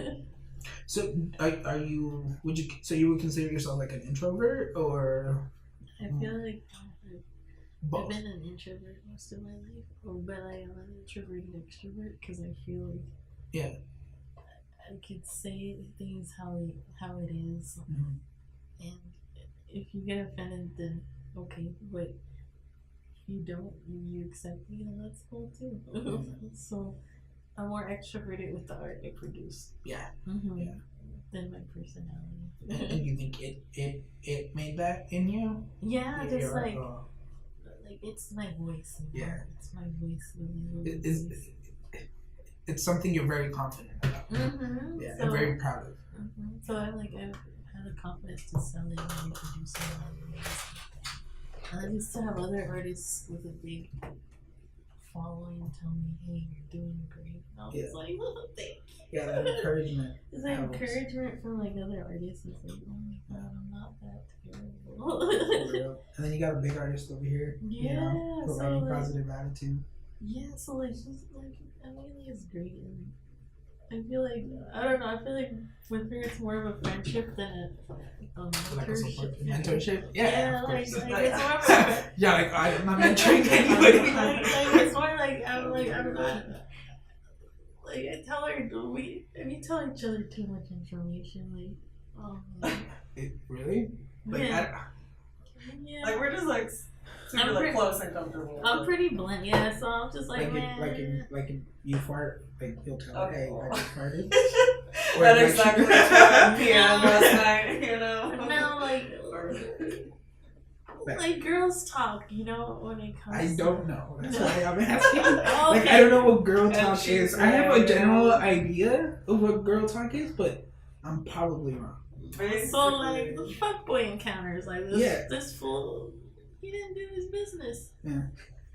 B: So are you? You would consider yourself like an introvert or
C: I feel like I've
B: both?
C: been an introvert most of my life, but I am an introvert and extrovert because I feel like
B: Yeah.
C: I could say things how it is,
B: Mhm.
C: and if you get offended, then okay, but if you don't, you accept me, then that's cool too. So I'm more extroverted with the art I produce.
B: Yeah.
C: Mm-hmm.
B: Yeah.
C: Than my personality.
B: And you think it made that in you?
C: Yeah, just
B: You're,
C: like it's my voice.
B: Yeah.
C: It's my voice.
B: It's something you're very confident about.
C: Mm-hmm.
B: Yeah,
C: So,
B: and very proud of.
C: mm-hmm. So I've had the confidence to sell it and reproduce it. And I used to have other artists with a big following tell me, "Hey, you're doing great." And I was
B: Yeah.
C: like, "Oh, thank you."
B: Yeah, that encouragement.
C: It's like
B: helps.
C: encouragement from like other artists. It's like, "Oh my god, I'm not that terrible."
B: For real. And then you got a big artist over here.
C: Yeah,
B: You know,
C: so,
B: providing
C: like,
B: positive attitude.
C: Yeah, so like just like Amelia is great, and I feel like I don't know. I feel like with her it's more of a friendship than a
B: Like a support
C: mentorship.
B: mentorship. Yeah, of
C: like
B: course.
C: it's more of a
B: Yeah, like I'm not mentoring anybody.
C: like it's more like I'm not like I tell her we tell each other too much information like
B: Really? Like
C: yeah. Yeah.
D: Like we're just like super like close and comfortable.
C: I'm pretty blunt, yeah. So I'm just like, man.
B: Like if you fart, like you'll tell her, hey, I just farted.
D: That's exactly what PM last night, you know.
C: No, like girls talk, you know, when it comes.
B: I don't know. That's why I'm asking.
C: Okay.
B: Like I don't know what girl talk
D: she's
B: is. I have a
D: right.
B: general idea of what girl talk is, but I'm probably wrong.
C: So like the fuckboy encounters, like this,
B: Yeah.
C: this fool, he didn't do his business.
B: Yeah.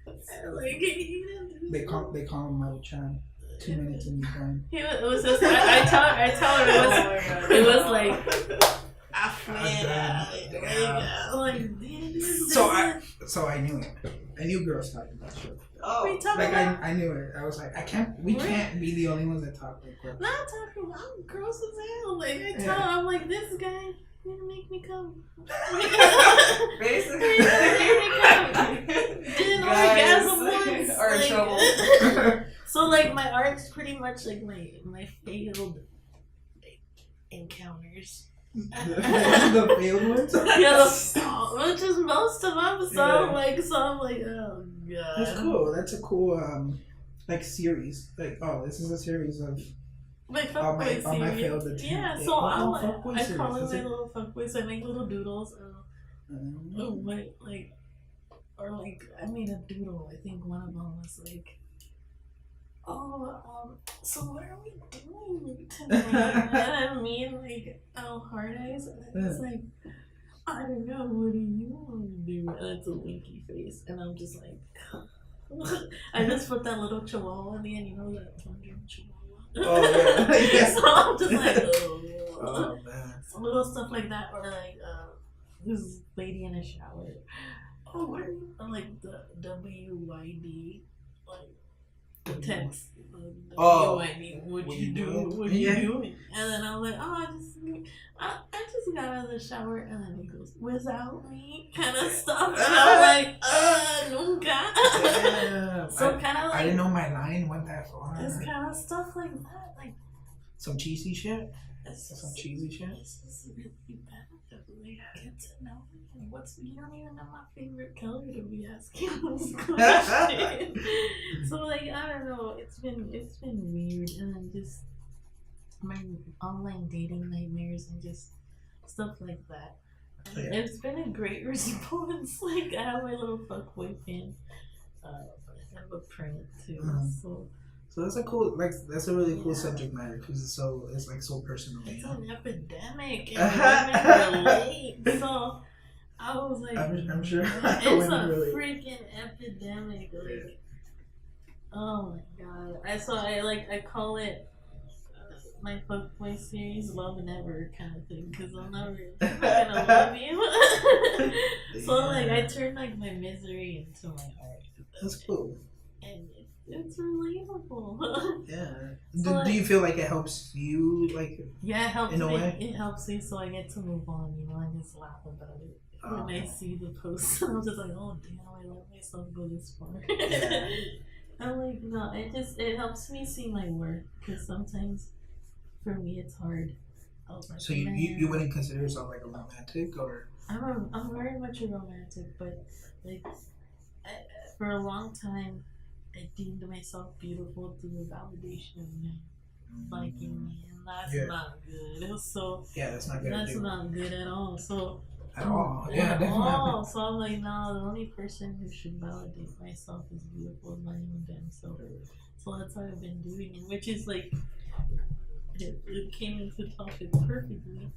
C: Like he didn't do his
B: They call him Mo Chan. 2 minutes in the time.
C: It was just I tell her it was like
B: So I knew it. I knew girls talking about shit.
D: Oh,
B: I knew it. I was like, we can't be the only ones that talk like that.
C: not talking about I'm gross as hell. Like I tell her, I'm like, this guy gonna make me come.
D: basically,
C: Didn't orgasm once.
D: are in
C: like,
D: trouble.
C: So like my art's pretty much like my failed encounters.
B: The failed ones?
C: Yeah, which is most of them. So
B: Yeah.
C: I'm like, oh god.
B: That's cool. That's a cool like series. Like, oh, this is a series of
C: My
B: all my
C: fuckboy
B: failed
C: series.
B: attempts.
C: Yeah,
B: Like,
C: so
B: oh,
C: I
B: fuckboy
C: call
B: series.
C: it
B: That's
C: my
B: it.
C: little fuckboys. I make little doodles. Or like I made a doodle. I think one of them was like, so what are we doing tonight? And I mean, like, hard eyes. And it's like, I don't know. What do you want to do? And it's a winky face, and I'm just like, I just put that little chihuahua in the end. You know that London chihuahua.
B: Oh yeah. Yeah.
C: So I'm just like,
B: Oh man.
C: so little stuff like that, or like this lady in a shower. Oh, what are you? I'm like the WYD, like the text.
B: Oh,
C: WYD, what
B: what
C: you
B: you
C: do?
B: doing?
C: What
B: Yeah.
C: you doing? And then I was like, I just got out of the shower and then he goes, without me, kind of stuff. And I'm like, nunca.
B: Damn.
C: So kind of like.
B: I didn't know my line went that far.
C: It's kind of stuff like that. Like,
B: some cheesy shit?
C: it's just,
B: Some cheesy shit?
C: It's just really bad. Like, get to know me. You don't even know my favorite color to be asking those questions. So like, I don't know. It's been weird, and then just my online dating nightmares and just stuff like that.
B: Yeah.
C: It's been a great response. Like, I have my little fuckboy pin. I have a print too.
B: So that's a cool, like, that's a really cool subject matter because it's like so personal.
C: It's an epidemic and women relate. So I was like,
B: I'm sure.
C: It's a freaking epidemic. Like, oh my god! I call it my fuckboy series, love never kind of thing, because I'm not gonna love you. So like, I turn like my misery into my art.
B: That's cool.
C: And it's relatable.
B: Yeah.
C: So,
B: do you feel like it helps you, like?
C: Yeah, it helps
B: in a
C: me.
B: way?
C: It helps me, so I get to move on. You know, I just laugh about it when I see the post. I'm just like, oh damn, I let myself go this far.
B: Yeah.
C: I'm like, no, it helps me see my worth, because sometimes for me it's hard. I was like,
B: So you wouldn't consider yourself like a romantic, or?
C: I'm very much a romantic, but like for a long time I deemed myself beautiful through the validation of men liking me, and that's not good. So
B: that's not good.
C: That's not good at all. So
B: at all.
C: At all. So I'm like, no, the only person who should validate myself as beautiful is my own damn self. So that's what I've been doing, and which is like, it came into topic perfectly.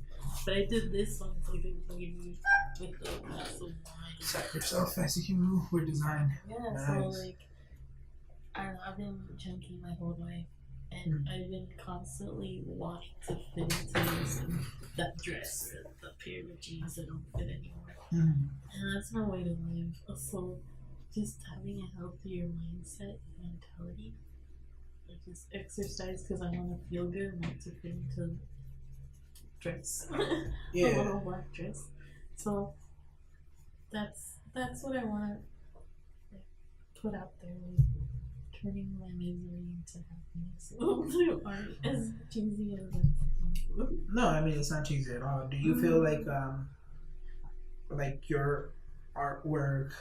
C: But I did this one like a lady with the glass of wine.
B: Accept yourself as you were designed.
C: Yeah,
B: nice.
C: So like, I don't know, I've been junkie my whole life, and I've been constantly wanting to fit into that dress or the pair of jeans that don't fit anymore. And that's no way to live. So just having a healthier mindset and mentality. I just exercise because I want to feel good, not to fit into dress. A little black dress. So that's what I want to put out there, like, turning my misery into happiness through art, as cheesy as it sounds.
B: No, I mean, it's not cheesy at all. Do you feel like your artwork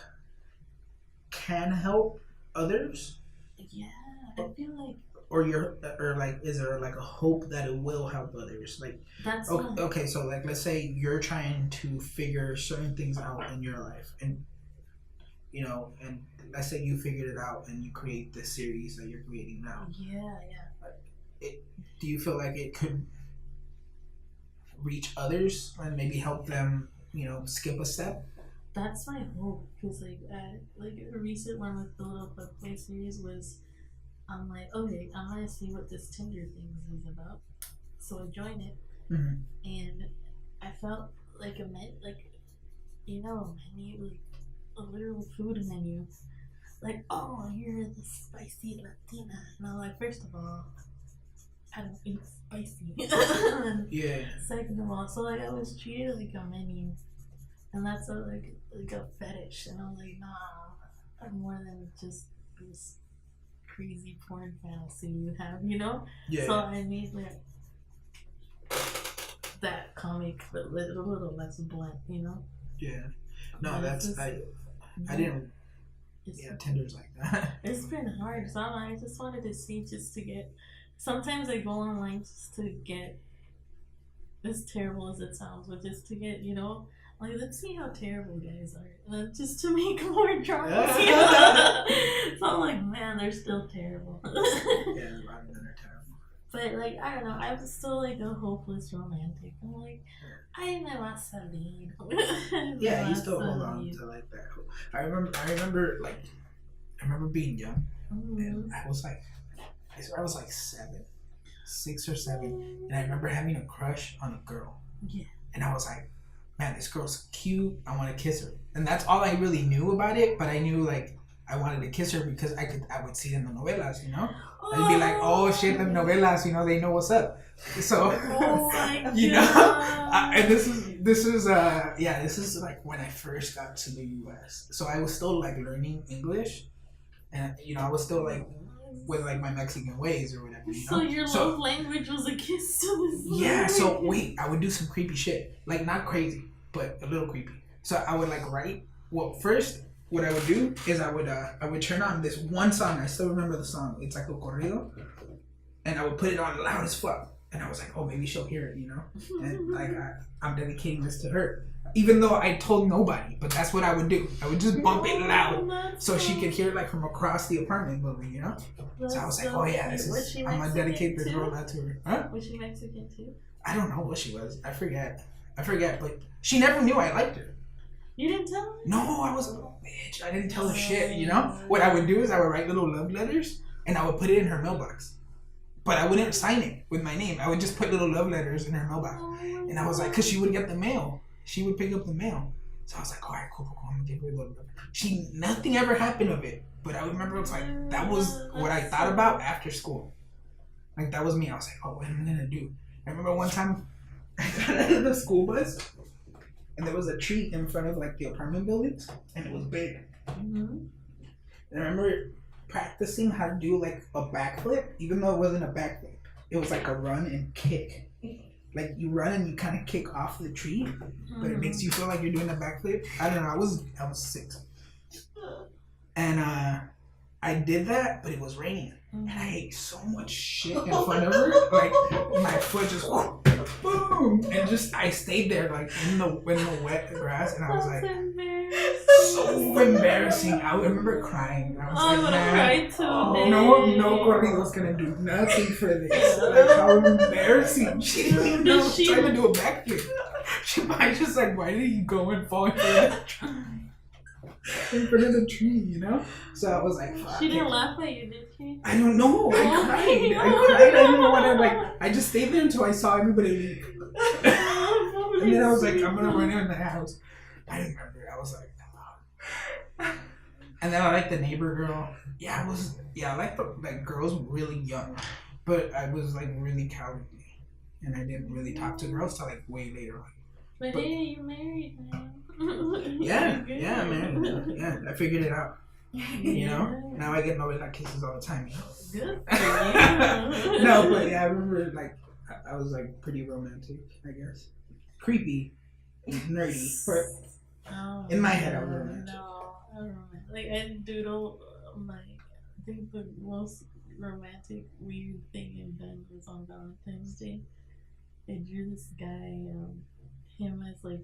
B: can help others?
C: Yeah, I feel like.
B: Or like, is there like a hope that it will help others? Like,
C: that's
B: okay, so like, let's say you're trying to figure certain things out in your life, and you know, and let's say you figured it out and you create this series that you're creating now.
C: Yeah.
B: Do you feel like it could reach others and maybe help them, you know, skip a step?
C: That's my hope, because like a recent one with the little fuckboy series was, I'm like, okay, I'm gonna see what this Tinder thing is about. So I joined it, and I felt like a menu, like a literal food menu. Like, oh, you're the spicy Latina, and I'm like, first of all, I don't eat spicy.
B: Yeah.
C: Second of all, so like I was treated like a menu, and that's like a fetish, and I'm like, nah, I'm more than just this crazy porn fantasy you have, you know?
B: Yeah.
C: So I made like that comic, but a little less blunt, you know?
B: Yeah. No,
C: but
B: that's I didn't. Yeah, Tinder's like that.
C: It's been hard. So I just wanted to see, just to get. Sometimes I go online just to get. As terrible as it sounds, but just to get, you know, like, let's see how terrible guys are, just to make more dramas. You know? So I'm like, man, they're still terrible.
B: Yeah, a lot of them are terrible.
C: But like, I don't know, I was still like a hopeless romantic. I'm like, I never salir.
B: Yeah, you still hold on to like that. I remember being young, and I was like 6 or 7, and I remember having a crush on a girl.
C: Yeah.
B: And I was like, man, this girl's cute. I want to kiss her. And that's all I really knew about it. But I knew, like, I wanted to kiss her because I would see it in the novelas, you know. I'd be like, oh shit, the novelas, you know, they know what's up. So, you know, and this is like when I first got to the U.S. So I was still like learning English, and you know, I was still like with like my Mexican ways or whatever. You know?
C: So your love language was a kiss to this.
B: Yeah. So wait, I would do some creepy shit, like not crazy, but a little creepy. So I would like write. Well, first, what I would do is I would turn on this one song. I still remember the song. It's like a corrido, and I would put it on loud as fuck. And I was like, oh, maybe she'll hear it, you know? And like, I'm dedicating this to her. Even though I told nobody, but that's what I would do. I would just bump it loud so she could hear it like from across the apartment building, you know? So I was like, oh yeah, I'm going to dedicate this girl out to her. Huh?
C: Was she Mexican too?
B: I don't know what she was. I forget, but she never knew I liked her.
C: You didn't tell her?
B: No, I was a little bitch. I didn't tell her shit, you know? What I would do is I would write little love letters and I would put it in her mailbox. But I wouldn't sign it with my name. I would just put little love letters in her mailbox. And I was like, because she would get the mail. She would pick up the mail. So I was like, all right, cool. I'm going to give her a little letter. Nothing ever happened of it. But I remember it was like, that was what I thought about after school. Like, that was me. I was like, oh, what am I going to do? I remember one time I got out of the school bus. And there was a tree in front of, like, the apartment buildings. And it was big. Mm-hmm. And I remember practicing how to do like a backflip, even though it wasn't a backflip. It was like a run and kick. Like you run and you kind of kick off the tree, but it makes you feel like you're doing a backflip. I don't know. I was 6, and I did that, but it was raining, and I ate so much shit in front of her. Like my foot just boom, and just I stayed there like in the wet grass, and I was like. So embarrassing. I remember crying. I was like, man, no corrido's gonna do nothing for this. Like, how embarrassing. She didn't even know I was trying to do a backflip. She might just like, why did you go and fall in front of the tree, you know? So I was like, fuck.
C: She didn't laugh at you, did she?
B: I don't know. I cried. I didn't know what I just stayed there until I saw everybody leave. And then I was like, I'm gonna run in the house. I didn't remember. I was like, and then I liked the neighbor girl. I liked the girls really young, but I was like really cowardly, and I didn't really talk to girls till like way later on.
C: But hey, you married now.
B: Yeah, man. Yeah, I figured it out. You know, now I get novela kisses all the time. You know?
C: Good for you.
B: No, but yeah, I remember like I was like pretty romantic, I guess, creepy, nerdy, but.
C: Oh,
B: in my head, I was romantic.
C: No, I don't know. Like, I doodle, I think the most romantic, weird thing I've done was on Valentine's Day. I drew this guy, him as like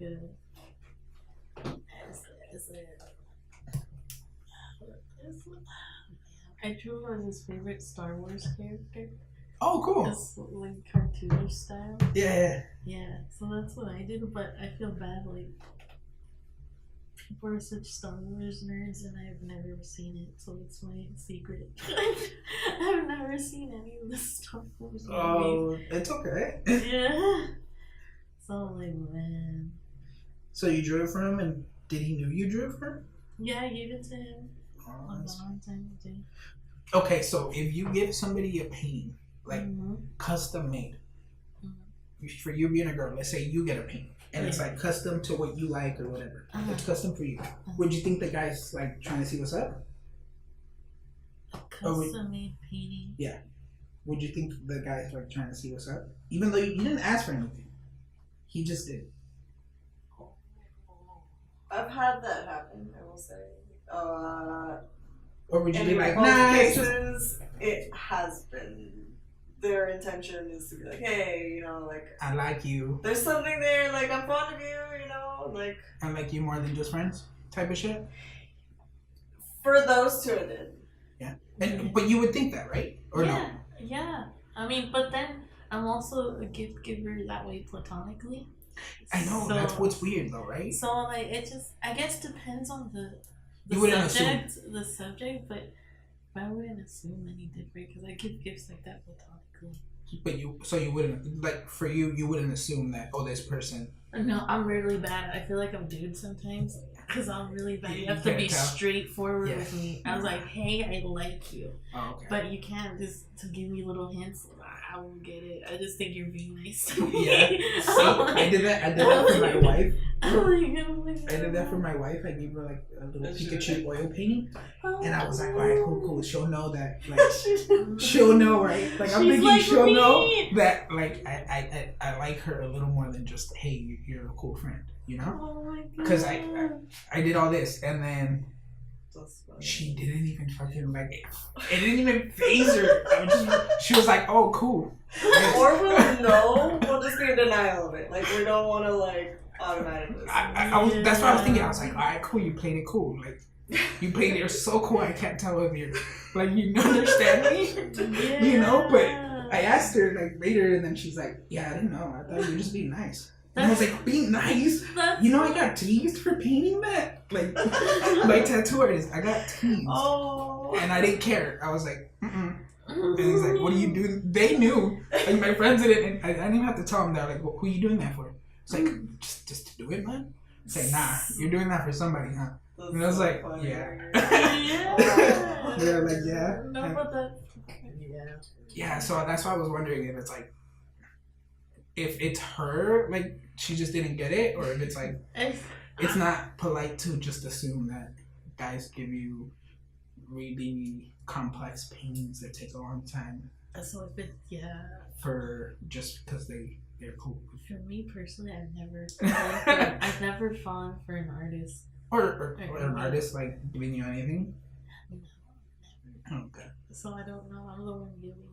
C: I drew him as his favorite Star Wars character.
B: Oh, cool.
C: It's like cartoonish style.
B: Yeah.
C: Yeah, so that's what I did, but I feel bad, like, people are such Star Wars nerds and I've never seen it, so it's my secret. I've never seen any of the Star Wars movies.
B: Oh, it's okay.
C: Yeah. So like, man.
B: So you drew it for him, and did he know you drew it for him?
C: Yeah, I gave it to him on
B: That's...
C: Valentine's Day.
B: Okay, so if you give somebody a painting, like custom made, for you being a girl, let's say you get a painting. And it's like custom to what you like or whatever. It's custom for you. Would you think the guy's like trying to see what's up?
C: Custom made painting.
B: Yeah. Would you think the guy's like trying to see what's up? Even though you didn't ask for anything. He just did.
D: I've had that happen, I will say.
B: Or would you be like,
D: in most
B: nah,
D: cases, it has been. Their intention is to be like, hey, you know, like,
B: I like you.
D: There's something there, like, I'm fond of you, you know, like.
B: I like you more than just friends type of shit?
D: For those two, it did.
B: Yeah. But you would think that, right? Or no?
C: Yeah. I mean, but then I'm also a gift giver that way platonically.
B: I know, so, that's what's weird though, right?
C: So, like, it just, I guess, depends on the subject, but I wouldn't assume any different because I give gifts like that platonically.
B: But you wouldn't, like, for you wouldn't assume that, oh, this person.
C: No, I'm really bad. I feel like I'm dude sometimes. Because I'm really bad. You
B: You
C: have to be
B: can't tell.
C: straightforward
B: Yeah.
C: with me. I was like, hey, I like you.
B: Oh, okay.
C: But you can't just to give me little hints. I won't get it. I just think you're being nice to me.
B: Yeah. See, I did that for my wife.
C: Oh my God.
B: I did that for my wife. I gave her like a little
D: And she
B: Pikachu oil painting,
C: Oh,
B: and I was like, all right, cool. She'll know that. Like, she'll know, right? Like I'm
C: She's
B: thinking
C: like
B: she'll
C: me.
B: know that. Like I like her a little more than just hey, you're a cool friend, you know?
C: Oh my God.
B: Because I did all this, and then
D: That's funny.
B: she didn't even fucking like it. It didn't even phase her. She was like, oh, cool.
D: Or we'll know, we'll just be in denial of it. Like, we don't want to, like, automatically.
B: That's what I was thinking. I was like, all right, cool. You played it cool. Like, you played it so cool. I can't tell if you're like you understand me, you know. But I asked her like later, and then she's like, yeah, I didn't know. I thought you were just being nice. And I was like, being nice?
C: That's
B: You know, I got teased for painting that. Like, my tattoo artist, I got teased,
C: Oh.
B: and I didn't care. I was like, mm-mm. And he's like, what are you doing? They knew. Like, my friends did it, and I didn't even have to tell them. They're like, well, who are you doing that for? It's like, just to do it, man. Say, nah, you're doing that for somebody, huh?
D: That's
B: And I was
D: so
B: like,
D: funny.
B: yeah.
C: Yeah.
B: They're like, yeah.
C: No, but that.
B: Yeah, so that's why I was wondering if it's like, if it's her, like, she just didn't get it, or if it's like, it's not polite to just assume that guys give you really complex paintings that take a long time
C: So if it, yeah.
B: for just because they're cool.
C: For me personally, I've never fallen for an artist.
B: Or an artist like giving you anything.
C: No,
B: Okay.
C: so I don't know. I'm the one giving.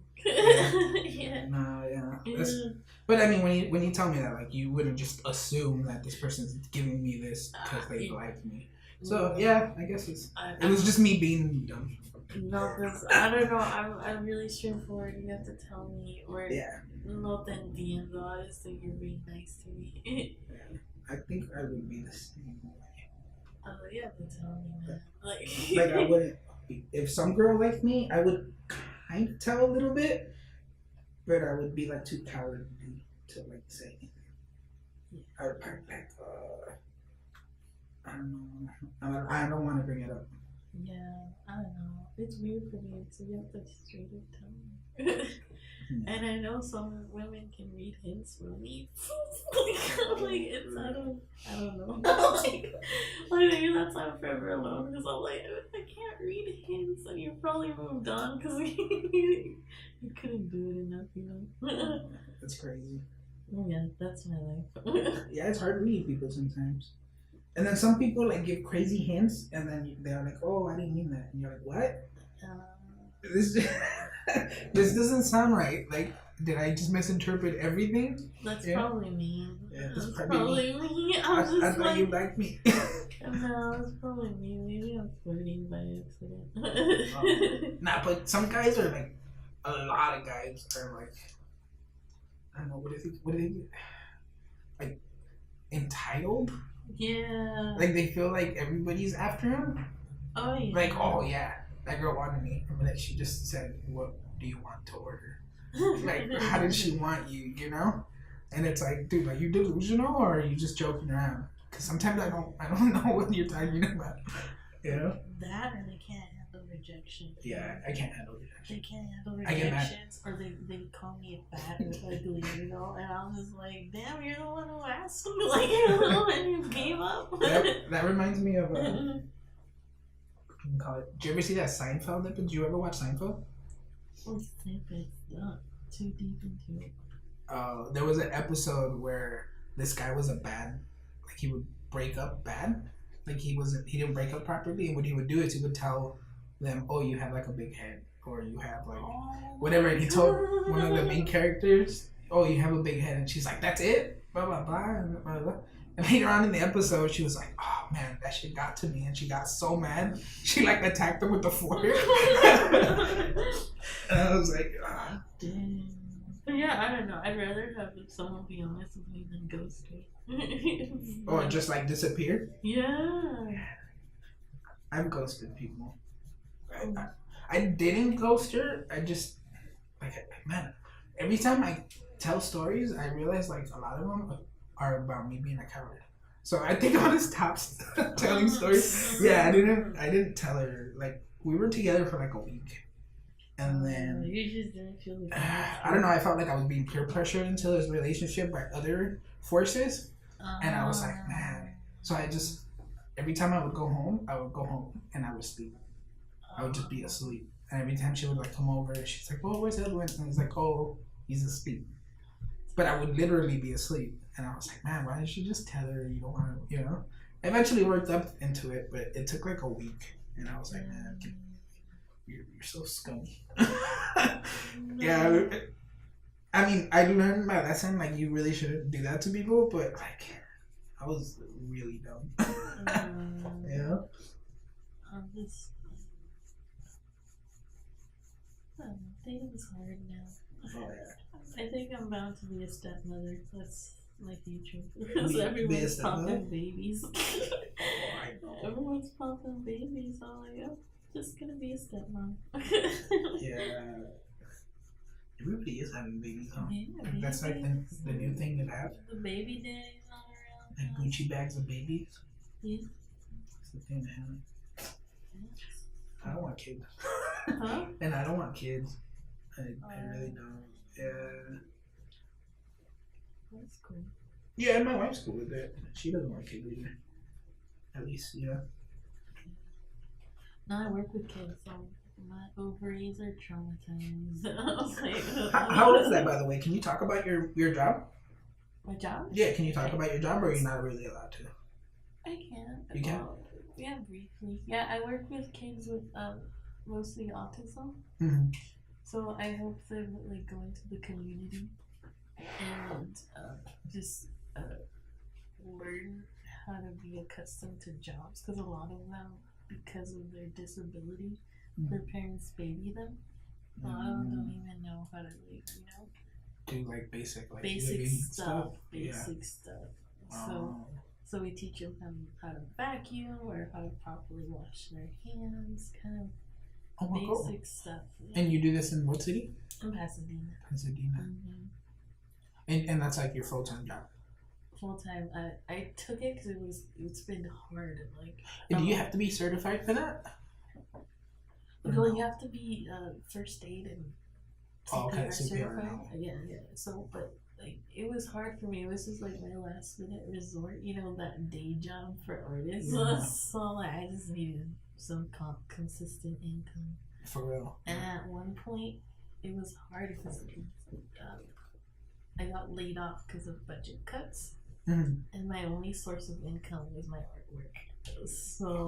C: Yeah.
B: No, yeah.
C: Yeah.
B: But I mean, when you tell me that, like, you wouldn't just assume that this person's giving me this because they like me. So yeah, I guess it was just me being dumb.
C: No, because I don't know. I'm really straightforward. You have to tell me, or
B: Yeah,
C: no te entiendo. I just think you're being nice to me.
B: I think I would be the same way.
C: You have to tell me, man.
B: Like I wouldn't. If some girl liked me, I would kind of tell a little bit, but I would be like too cowardly to like say anything. I would probably like, I don't know. I don't want to bring it up.
C: Yeah, I don't know. It's weird for me, so you have to straight up tell me. And I know some women can read hints for me. Like it's I don't know. Like maybe that's why I'm forever alone because I'm like I can't read hints and you probably moved on because you couldn't do it enough, you know.
B: That's crazy.
C: Yeah, that's my life.
B: Yeah, it's hard reading people sometimes. And then some people like give crazy hints, and then they're like, "Oh, I didn't mean that," and you're like, "What? This this doesn't sound right. Like, did I just misinterpret everything?"
C: That's
B: Yeah.
C: probably me.
B: Yeah,
C: That's
B: that's
C: probably me.
B: I
C: I'm just
B: thought
C: like,
B: you liked me.
C: no, it's probably me. Maybe I'm flirting by accident.
B: Nah, but some guys are like, a lot of guys are like, I don't know, what do they do? Like, entitled?
C: Yeah.
B: Like, they feel like everybody's after him?
C: Oh yeah.
B: Like, oh yeah, that girl wanted me. And like, she just said, what do you want to order? Like, how did she want you, you know? And it's like, dude, are you delusional or are you just joking around? Because sometimes I don't know what you're talking about, you know?
C: That or they can't handle rejection.
B: Yeah, I can't handle rejection.
C: They can't handle
B: I get mad.
C: rejections, or they call me a fat or ugly, you know, and I'm just like, damn, you're the one who asked me, like, you're the one who gave up.
B: That reminds me of, what can you call it? Did you ever see that Seinfeld episode? Did you ever watch Seinfeld?
C: It's not too deep into it.
B: There was an episode where this guy was like he would break up bad. Like he didn't break up properly, and what he would do is he would tell them, oh, you have like a big head, or you have like whatever. And he told one of the main characters, oh, you have a big head, and she's like, that's it, blah blah blah, and blah blah. And later on in the episode, she was like, oh man, that shit got to me, and she got so mad, she like attacked him with the fork. And I was like, ah.
C: Damn. But yeah, I don't know. I'd rather have someone be honest with me than ghost me.
B: Or just like disappeared.
C: Yeah.
B: I've ghosted people. I didn't ghost her. I just man. Every time I tell stories, I realize like a lot of them are about me being a coward. So I think I'm gonna stop telling stories. Yeah, I didn't tell her. Like, we were together for like a week, and then
C: You just didn't feel like
B: I don't know. I felt like I was being peer pressured into this relationship by other forces, and I was like, man. So I just every time I would go home and I would sleep. I would just be asleep, and every time she would like come over, she's like, "Oh, where's Edwin?" And it's like, "Oh, he's asleep." But I would literally be asleep, and I was like, "Man, why didn't you just tell her you don't want to?" You know. Eventually worked up into it, but it took like a week, and I was like, "Man, you're so scummy." Yeah, I mean, I learned my lesson. Like, you really shouldn't do that to people, but like, I was really dumb. Yeah.
C: Dating's hard now.
B: Oh yeah.
C: I think I'm bound to be a stepmother. That's my future. Because everyone's popping babies. Everyone's popping babies. I'm like, I'm just gonna be a stepmom.
B: Yeah. Everybody is having babies, huh?
C: Yeah,
B: That's like the new thing to have.
C: The baby days all around.
B: Like Gucci bags of babies.
C: Yeah.
B: It's the thing to have. I don't want kids.
C: Huh?
B: And I don't want kids. I really don't. Yeah.
C: That's cool.
B: Yeah, and my wife's cool with it. She doesn't want kids either. At least, yeah.
C: No, I work with kids, so my ovaries are traumatized. I was like,
B: How is that, by the way? Can you talk about your job?
C: My job?
B: Yeah, can you talk about your job, or are you not really allowed to?
C: I can.
B: You can?
C: Yeah, briefly. Yeah, I work with kids with mostly autism.
B: Mm-hmm.
C: So I help them like go into the community and just learn how to be accustomed to jobs, because a lot of them, because of their disability, their parents baby them. A lot of them don't even know how to, like, you know,
B: do like basic
C: basic stuff.
B: Yeah.
C: So we teach them how to vacuum or how to properly wash their hands, kind of basic stuff. Yeah.
B: And you do this in what city?
C: In Pasadena.
B: Pasadena.
C: Mm-hmm.
B: And that's like your full-time job?
C: Full-time. I took it because it's been hard. Like,
B: and do you have to be certified for that?
C: Well, you have to be first aid and CPR certified.
B: No.
C: Yeah. So, but like, it was hard for me. It was just like my last minute resort. You know, that day job for artists.
B: Yeah.
C: So like, I just needed some consistent income.
B: For real.
C: And at one point, it was hard because I got laid off because of budget cuts, and my only source of income was my artwork. So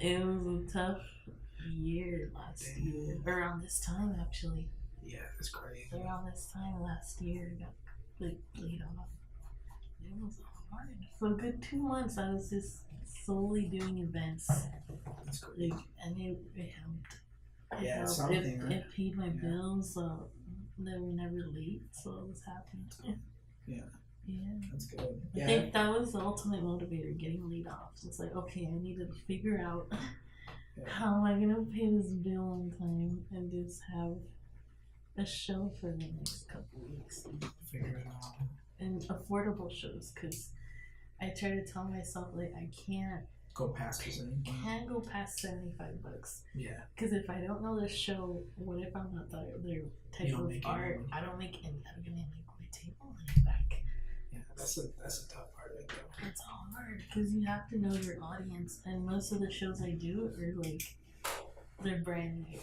C: it was a tough year last year. Around this time, actually.
B: Yeah, that's crazy.
C: Around this time last year, I got like laid off. It was hard. For a good 2 months, I was just solely doing events.
B: That's crazy.
C: Like, and it helped.
B: Yeah, something, right?
C: It paid my bills, so they were never late, so I was happy.
B: Yeah.
C: Yeah.
B: That's good.
C: I think that was the ultimate motivator, getting laid off. So it's like, okay, I need to figure out how am I going to pay this bill on time and just have a show for the next couple weeks.
B: Figure it out.
C: And affordable shows, because I try to tell myself, like, I can't
B: go past
C: can't go past $75.
B: Yeah.
C: Because if I don't know the show, what if I'm not their type of art? I don't make any. I'm gonna make my table money back.
B: Yeah, that's a tough part right there.
C: It's hard because you have to know your audience, and most of the shows I do are like they're brand new.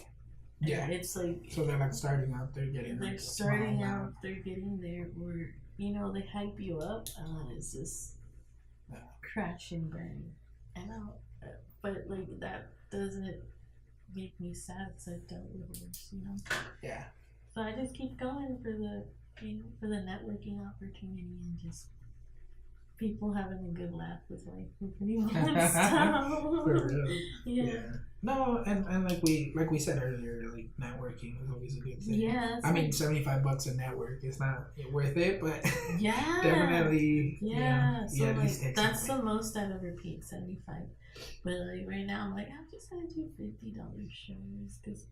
B: Yeah.
C: And it's like,
B: so they're like starting out. They're getting.
C: They're starting out. They're getting there. Or they hype you up, and then it's just crash and burn. I know, but like that doesn't make me sad because I've dealt with worse,
B: Yeah.
C: So I just keep going for the networking opportunity and just people having a good laugh with life pretty much.
B: For real.
C: Yeah.
B: No, and like we said earlier, like networking is always a good thing.
C: Yeah.
B: I mean, $75 a network is not worth it, but
C: yeah,
B: definitely.
C: Yeah. So
B: yeah,
C: like that's the most I've ever paid, 75. But like right now, I'm like, I'm just gonna do $50 shows because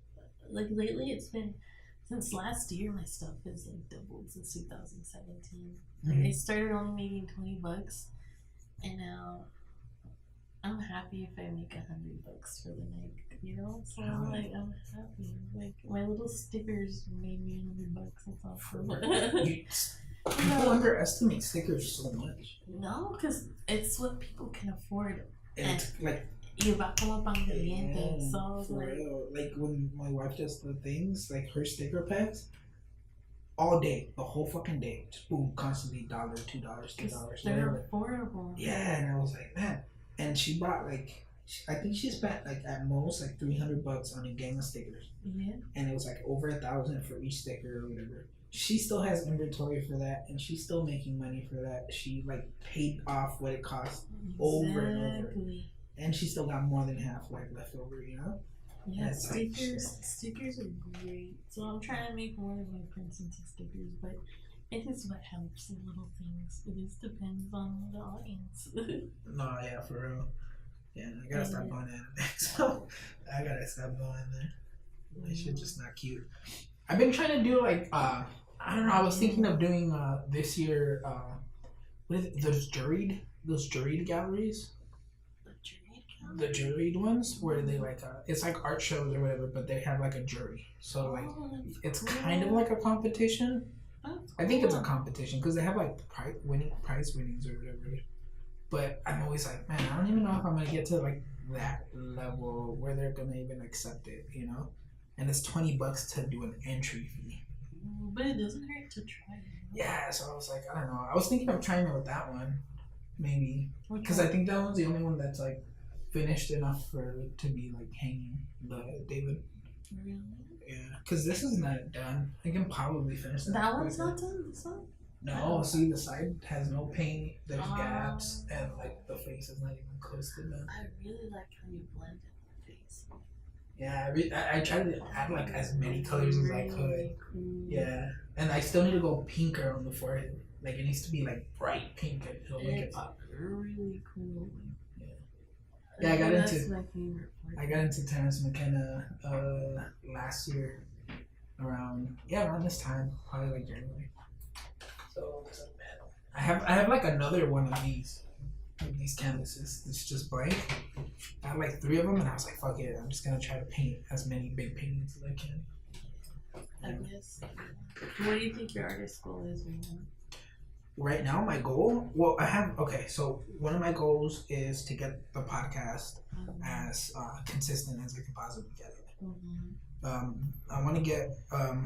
C: like lately it's been since last year my stuff has like doubled since 2017. Like I started only making $20, And now I'm happy if I make $100 for the night, you know? So I'm like, I'm happy. Like, my little stickers made me $100. That's awesome.
B: People underestimate stickers so much.
C: No, because it's what people can afford.
B: And it's like,
C: y va como pan caliente. So
B: for
C: like,
B: real. Like when my wife does the things, like her sticker packs, all day, the whole fucking day, just boom, constantly $1, $2, $2.
C: They're affordable.
B: Yeah, and I was like, man. And she bought like, I think she spent like at most like $300 on a gang of stickers.
C: Yeah.
B: And it was like over 1,000 for each sticker or whatever. She still has inventory for that, and she's still making money for that. She like paid off what it cost over and over, and she still got more than half like left over. You know?
C: Yeah,
B: like,
C: stickers are great. So I'm trying to make more of my prints into stickers, but it is what helps the little things. It just depends on the audience.
B: No, yeah, for real. Yeah, I gotta stop going anime. So I gotta stop going there. That shit just not cute. I've been trying to do like I don't know. I was thinking of doing this year. What is it? Those juried galleries. The juried ones where they like it's like art shows or whatever, but they have like a jury. So like it's kind of like a competition. I think it's a competition because they have like prize winnings or whatever. But I'm always like, man, I don't even know if I'm gonna get to like that level where they're gonna even accept it, you know. And it's $20 to do an entry fee.
C: But it doesn't hurt to try it.
B: Yeah, so I was like, I don't know. I was thinking of trying it with that one, maybe, because I think that one's the only one that's like finished enough for it to be like hanging. The David.
C: Really?
B: Yeah, because this is not done. I can probably finish that.
C: That one's not done. This one.
B: No, see the side has no paint. There's gaps, and like the face is not even close to done.
C: I really like how you blended the face.
B: Yeah, I tried to add like as many colors as I could.
C: Cool.
B: Yeah, and I still need to go pinker on the forehead. Like it needs to be like bright pink, and it'll make it pop.
C: Really cool.
B: Yeah,
C: That's my favorite part.
B: I got into Terrence McKenna last year around this time, probably like January. So I have like another one of these canvases. It's just blank. I have like 3 of them, and I was like, fuck it, I'm just gonna try to paint as many big paintings as I can.
C: I guess. What do you think your artist goal is right now?
B: Right now, my goal, so one of my goals is to get the podcast as consistent as I can possibly get it. I want to get, I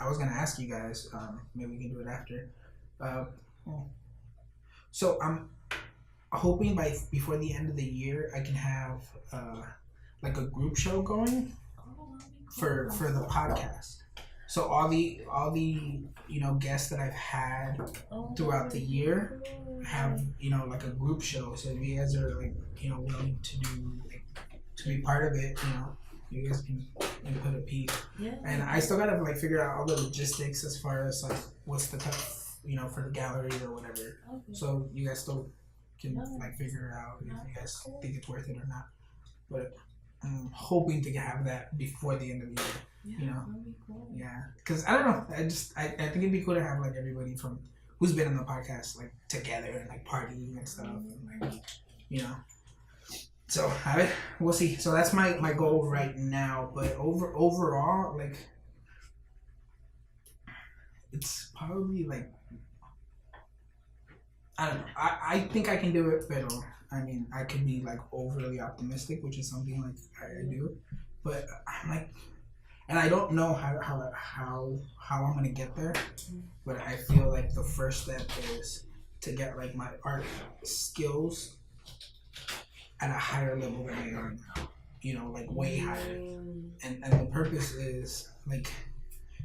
B: was going to ask you guys, maybe we can do it after. So I'm hoping before the end of the year, I can have like a group show going for the podcast. So all the guests that I've had throughout the year have like a group show. So if you guys are like willing to do to be part of it, you guys can input a piece.
C: Yeah.
B: And I still gotta like figure out all the logistics as far as like what's the cut for the gallery or whatever. Okay. So you guys still can like figure it out if you guys think it's worth it or not. But I'm hoping to have that before the end of the year.
C: Yeah, that'd be cool. Yeah,
B: because I don't know. I think it'd be cool to have like everybody from who's been on the podcast like together and like partying and stuff, and like So we'll see. So that's my goal right now. But overall, like it's probably like I don't know. I think I can do it, but I mean I could be like overly optimistic, which is something like I do, but I'm like. And I don't know how I'm gonna get there, but I feel like the first step is to get like my art skills at a higher level than I am now, like way higher. And the purpose is like,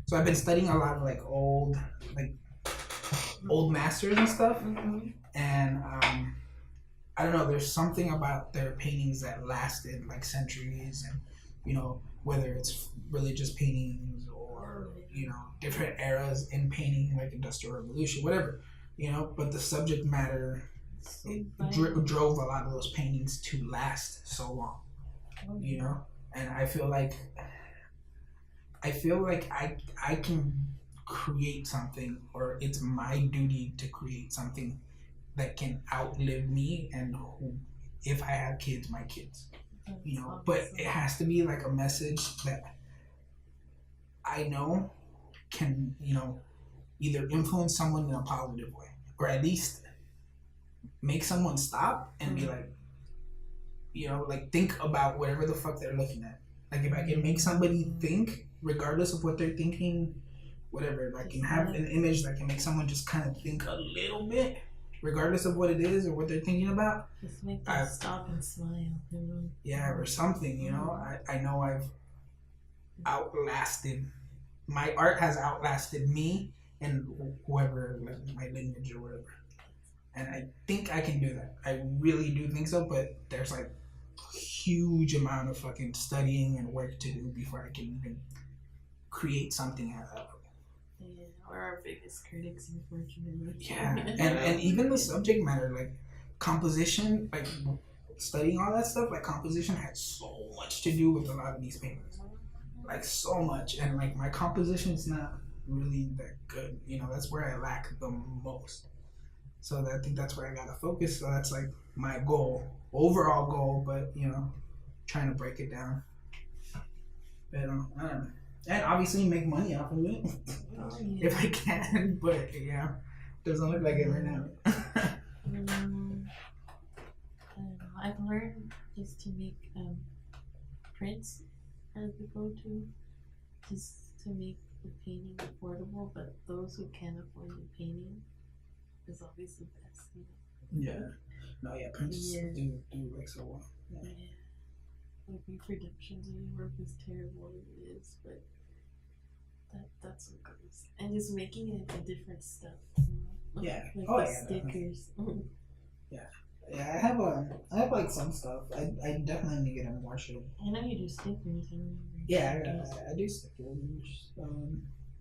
B: so I've been studying a lot of like old masters and stuff, and I don't know. There's something about their paintings that lasted like centuries, and whether it's religious paintings or different eras in painting like Industrial Revolution, whatever, but the subject matter drove a lot of those paintings to last so long, and I feel like I can create something, or it's my duty to create something that can outlive me, and who, if I have kids, my kids. You know, but it has to be like a message that I know can, you know, either influence someone in a positive way, or at least make someone stop and be like, you know, like think about whatever the fuck they're looking at. Like if I can make somebody think, regardless of what they're thinking, whatever, if I can have an image that can make someone just kind of think a little bit, regardless of what it is or what they're thinking about.
C: Just make them stop and smile.
B: Yeah, or something, you know. I know I've outlasted, my art has outlasted me and whoever, like my lineage or whatever. And I think I can do that. I really do think so, but there's like a huge amount of fucking studying and work to do before I can even create something out of it.
C: Yeah, we're our biggest critics, unfortunately.
B: Yeah, and even the subject matter, like composition, like studying all that stuff, like composition had so much to do with a lot of these paintings. Like so much, and like my composition's not really that good. You know, that's where I lack the most. So I think that's where I gotta focus. So that's like my goal, overall goal. But you know, trying to break it down. But I don't know. And obviously make money off of it if I can. But yeah, doesn't look like it right now.
C: I don't know. I've learned just to make prints as we go to, just to make the painting affordable. But those who can't afford the painting is always the best. You know?
B: Yeah. No, yeah, prints do like so well. Yeah.
C: Like reproductions of your work is terrible as it is, but that's what goes. And just making it into different stuff. You know?
B: Yeah.
C: Like the stickers.
B: Yeah. Yeah, I have like some stuff. I definitely need to get a more shit.
C: I know you do stickers.
B: Yeah, I do stickers.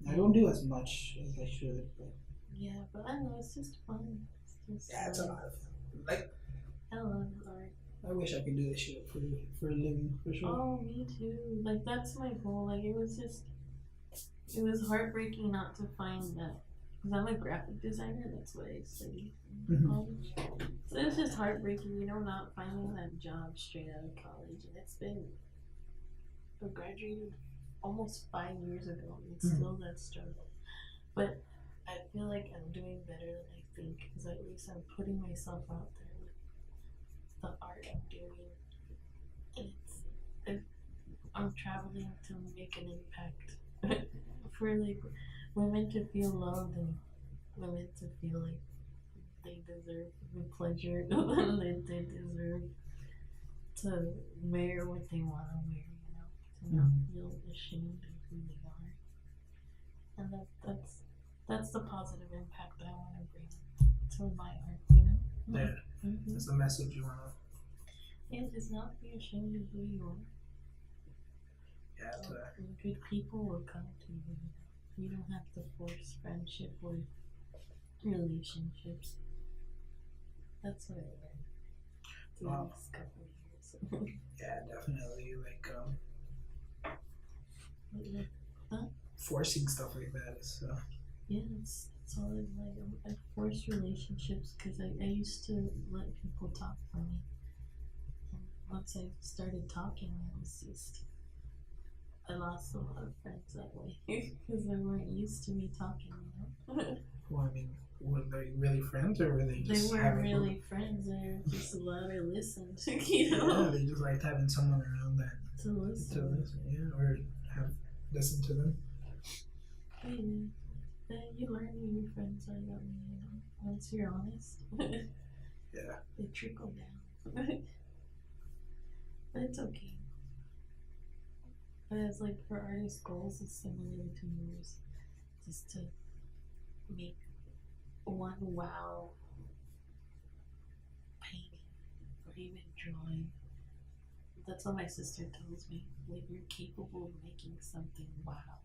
B: I don't do as much as I should, but
C: yeah, but I don't know, it's just fun. It's just,
B: it's a lot of fun. Like
C: I love art.
B: I wish I could do this shit for a living, for sure.
C: Oh, me too. Like that's my goal. Like it was heartbreaking not to find that, because I'm a graphic designer. That's what I studied in college. So it's just heartbreaking, you know, not finding that job straight out of college. And it's been, I graduated almost 5 years ago, and it's still that struggle. But I feel like I'm doing better than I think, because at least I'm putting myself out there with the art I'm doing. And I'm traveling to make an impact. For like women to feel loved and women to feel like they deserve the pleasure that they deserve to wear what they want to wear, you know, to not feel ashamed of who they are. And that's the positive impact that I want to bring to my art, you know.
B: Yeah, that's the message you want to.
C: Yeah, just not be ashamed of who you are.
B: Yeah,
C: good people will come to you. You don't have to force friendship or relationships. That's what I learned through the next couple of years.
B: Yeah, definitely. Like forcing stuff like that is.
C: Yeah, it's all like I forced relationships because I used to let people talk for me. And once I started talking, it was just. I lost a lot of friends that way because they weren't used to me talking, you know.
B: Well, I mean, were they really friends or were they just?
C: They weren't really friends. They were just glad I listened, you know.
B: Yeah, they just liked having someone around that
C: to listen.
B: Yeah, or have listened to them.
C: Yeah, then you learn who your friends are, you know. Once you're honest.
B: Yeah.
C: They trickle down, but it's okay. But it's like for artist goals, it's similar to yours. Just to make one wow painting or even drawing. That's what my sister tells me. Like you're capable of making something wow.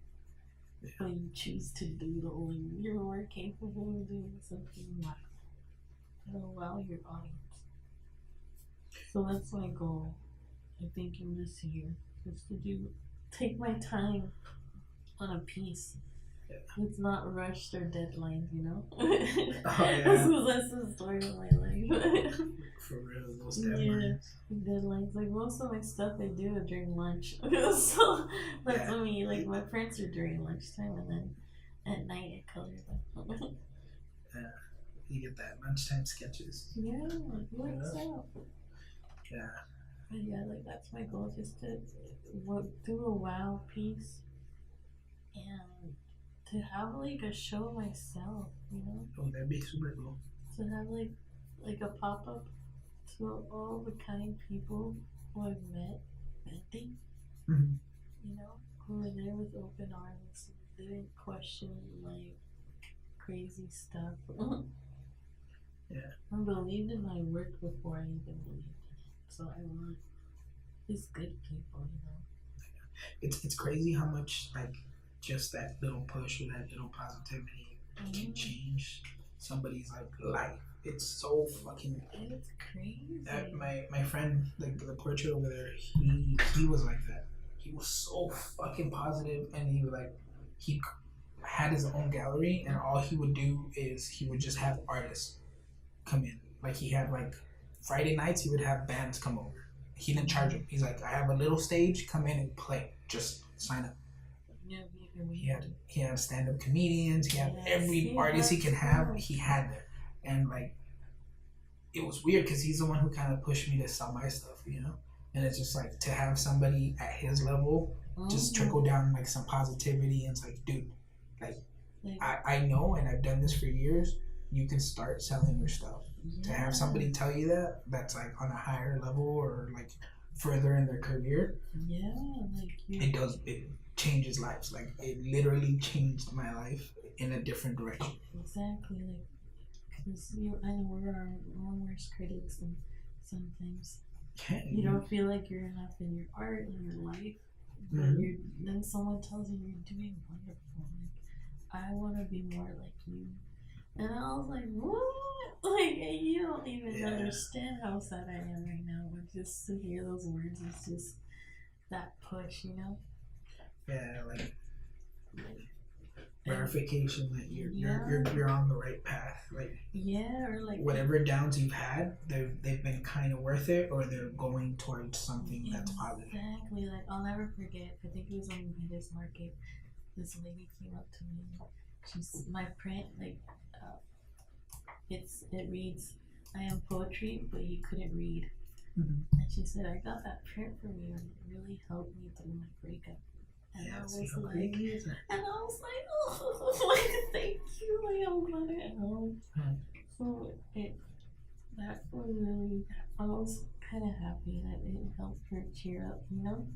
C: Yeah. But you choose to doodle and you're more capable of doing something wow. That'll wow your audience. So that's my goal. I think in this year is to take my time on a piece It's not rushed or deadlines, you know.
B: Oh yeah.
C: So that's the story of my life.
B: For real, those
C: Yeah,
B: deadlines.
C: deadlines. Like most of my stuff I do during lunch. So that's
B: Yeah.
C: what me. Like my prints are during lunchtime, and then at night I color them.
B: You get that lunchtime sketches.
C: Yeah, it works out.
B: Yeah.
C: But yeah, like that's my goal, just to do a wow piece and to have like a show myself, you know,
B: Oh, that'd be super cool.
C: to have like a pop up to all the kind people who I've met, venting,
B: Mm-hmm.
C: you know, who were there with open arms, they didn't question like crazy stuff.
B: Yeah.
C: I believed in my work before I even believed in it. So I want these good people, you know.
B: It's crazy how much like just that little push or that little positivity can change somebody's like life. It's so fucking.
C: It's crazy.
B: My friend, like the portrait over there, he was like that. He was so fucking positive, and he had his own gallery, and all he would do is he would just have artists come in. Like he had like Friday nights, he would have bands come over. He didn't charge them. He's like, I have a little stage, come in and play. Just sign up.
C: Yeah,
B: He had stand up comedians. He had
C: Yes,
B: every
C: he
B: artist he
C: has
B: can have.
C: so.
B: He had there, and like it was weird because he's the one who kind of pushed me to sell my stuff, you know. And it's just like to have somebody at his level just trickle down like some positivity, and it's like, dude, like I know, and I've done this for years. You can start selling your stuff. To have somebody tell you that, that's like on a higher level or like further in their career,
C: yeah, like you.
B: it changes lives. Like it literally changed my life in a different direction.
C: Exactly, like, because I know we're our own worst critics, and sometimes you don't feel like you're enough in your art, in your life, but then someone tells you you're doing wonderful. Like, I want to be more like you. And I was like, what? Like, you don't even understand how sad I am right now. But just to hear those words is just that push, you know?
B: Yeah, like verification that you're on the right path. Like
C: or like
B: whatever downs you've had, they've been kind of worth it, or they're going towards something that's positive.
C: Exactly. Like I'll never forget. I think it was on Venus Market. This lady came up to me. She's my print like. It reads, I am poetry, but you couldn't read. And she said, I got that print from you, and it really helped me through my breakup. And I was like, oh, like, thank you, like, I'm glad it helped. So that was really, I was kind of happy that it helped her cheer up, you know?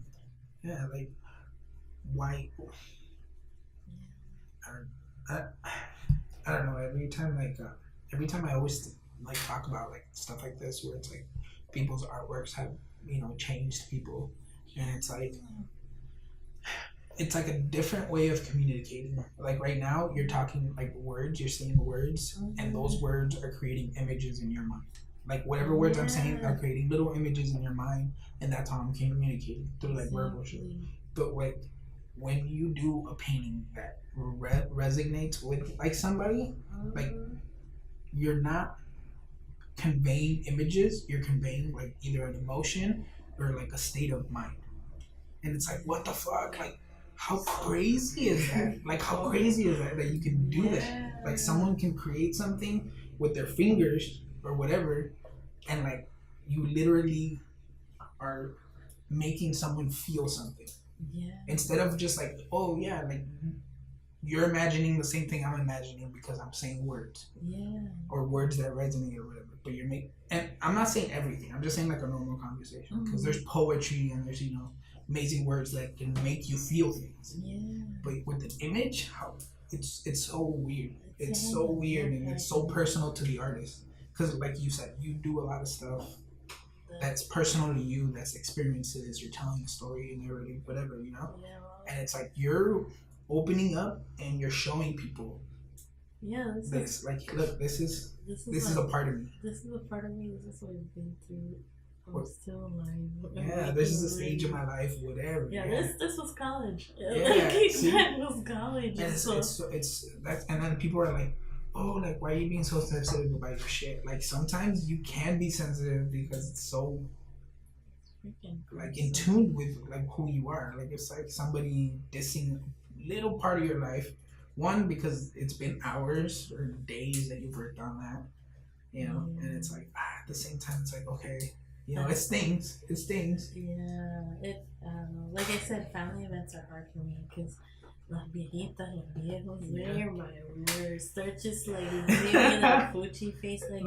B: Yeah, like, why? I don't know. Every time I always like talk about like stuff like this, where it's like people's artworks have changed people, and it's like a different way of communicating. Like right now, you're talking like words, you're saying words, and those words are creating images in your mind. Like whatever words I'm saying are creating little images in your mind, and that's how I'm communicating through like verbal shit. But like when you do a painting that resonates with like somebody, like you're not conveying images, you're conveying like either an emotion or like a state of mind. And it's like, what the fuck? Like, how crazy is that? Like, how crazy is that you can do that? Like, someone can create something with their fingers or whatever, and like, you literally are making someone feel something. Instead of just like, oh yeah, like you're imagining the same thing I'm imagining because I'm saying words. Or words that resonate or whatever. But you're making, and I'm not saying everything. I'm just saying like a normal conversation, because there's poetry and there's amazing words that can make you feel things. But with an image, how it's so weird. It's so weird, and it's so personal to the artist. Because like you said, you do a lot of stuff that's personal to you, that's experiences, you're telling a story, a narrative, whatever, and it's like you're opening up and you're showing people this like, look, this is a part of me.
C: This is a part of me. This is what I've been through I'm still alive.
B: Yeah, this is the stage of my life, whatever.
C: Yeah, this was college.
B: Yeah, see?
C: That was college.
B: And it's that's, and then people are like, oh, like, why are you being so sensitive about your shit? Like, sometimes you can be sensitive because it's so like in tune with like who you are. Like, it's like somebody dissing a little part of your life. One, because it's been hours or days that you've worked on that, you know, and it's like at the same time it's like, okay, you know, it stings.
C: Yeah, like I said, family events are hard for me because las viejitas, los viejos, they're my worst. They're just like giving me that fuchi face, like.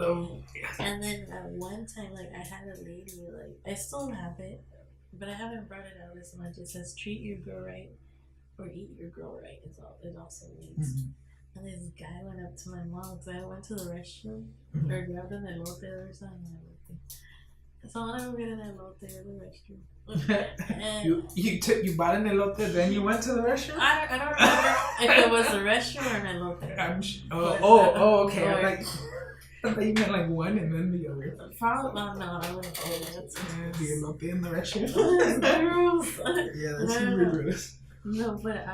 C: And then at one time, like I had a lady, like I still have it, but I haven't brought it out as much. It says treat your girl right or eat your girl right. It also means. Mm-hmm. And this guy went up to my mom because I went to the restroom or grabbed an elote or something. So I want to go get an elote in the restroom.
B: you bought an elote, then you went to the restroom?
C: I don't remember if it was a restroom or an elote.
B: Okay. I thought you meant like one and then the other.
C: Probably, no, I wouldn't go there. That's gross.
B: The elote in the restroom?
C: That's gross.
B: Yeah, that's super gross.
C: No, but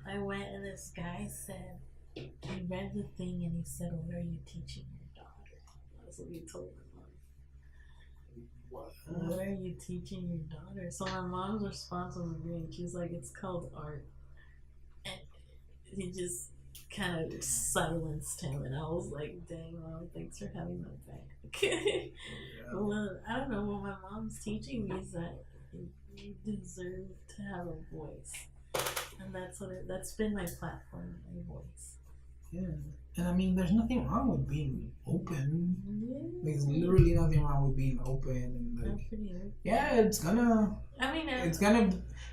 C: I went and this guy said, he read the thing and he said, what are you teaching your daughter? That's what he told my mom. What are you teaching your daughter? So my mom's response was great. She's like, it's called art. And he just kind of silenced him. And I was like, dang, Mom, thanks for having my back. Well, I don't know. What my mom's teaching me is that you deserve to have a voice. And that's been my platform, my voice.
B: Yeah. And I mean, there's nothing wrong with being open.
C: Yeah.
B: There's literally nothing wrong with being open. And like, yeah, it's gonna.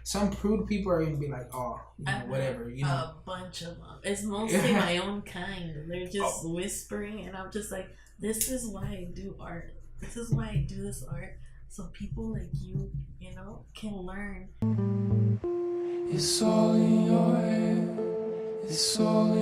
B: Some prude people are gonna be like, oh, you know, whatever, you know.
C: A bunch of them. It's mostly my own kind. They're just whispering, and I'm just like, this is why I do art. This is why I do this art, so people like you know, can learn.
A: It's all in your head. It's all in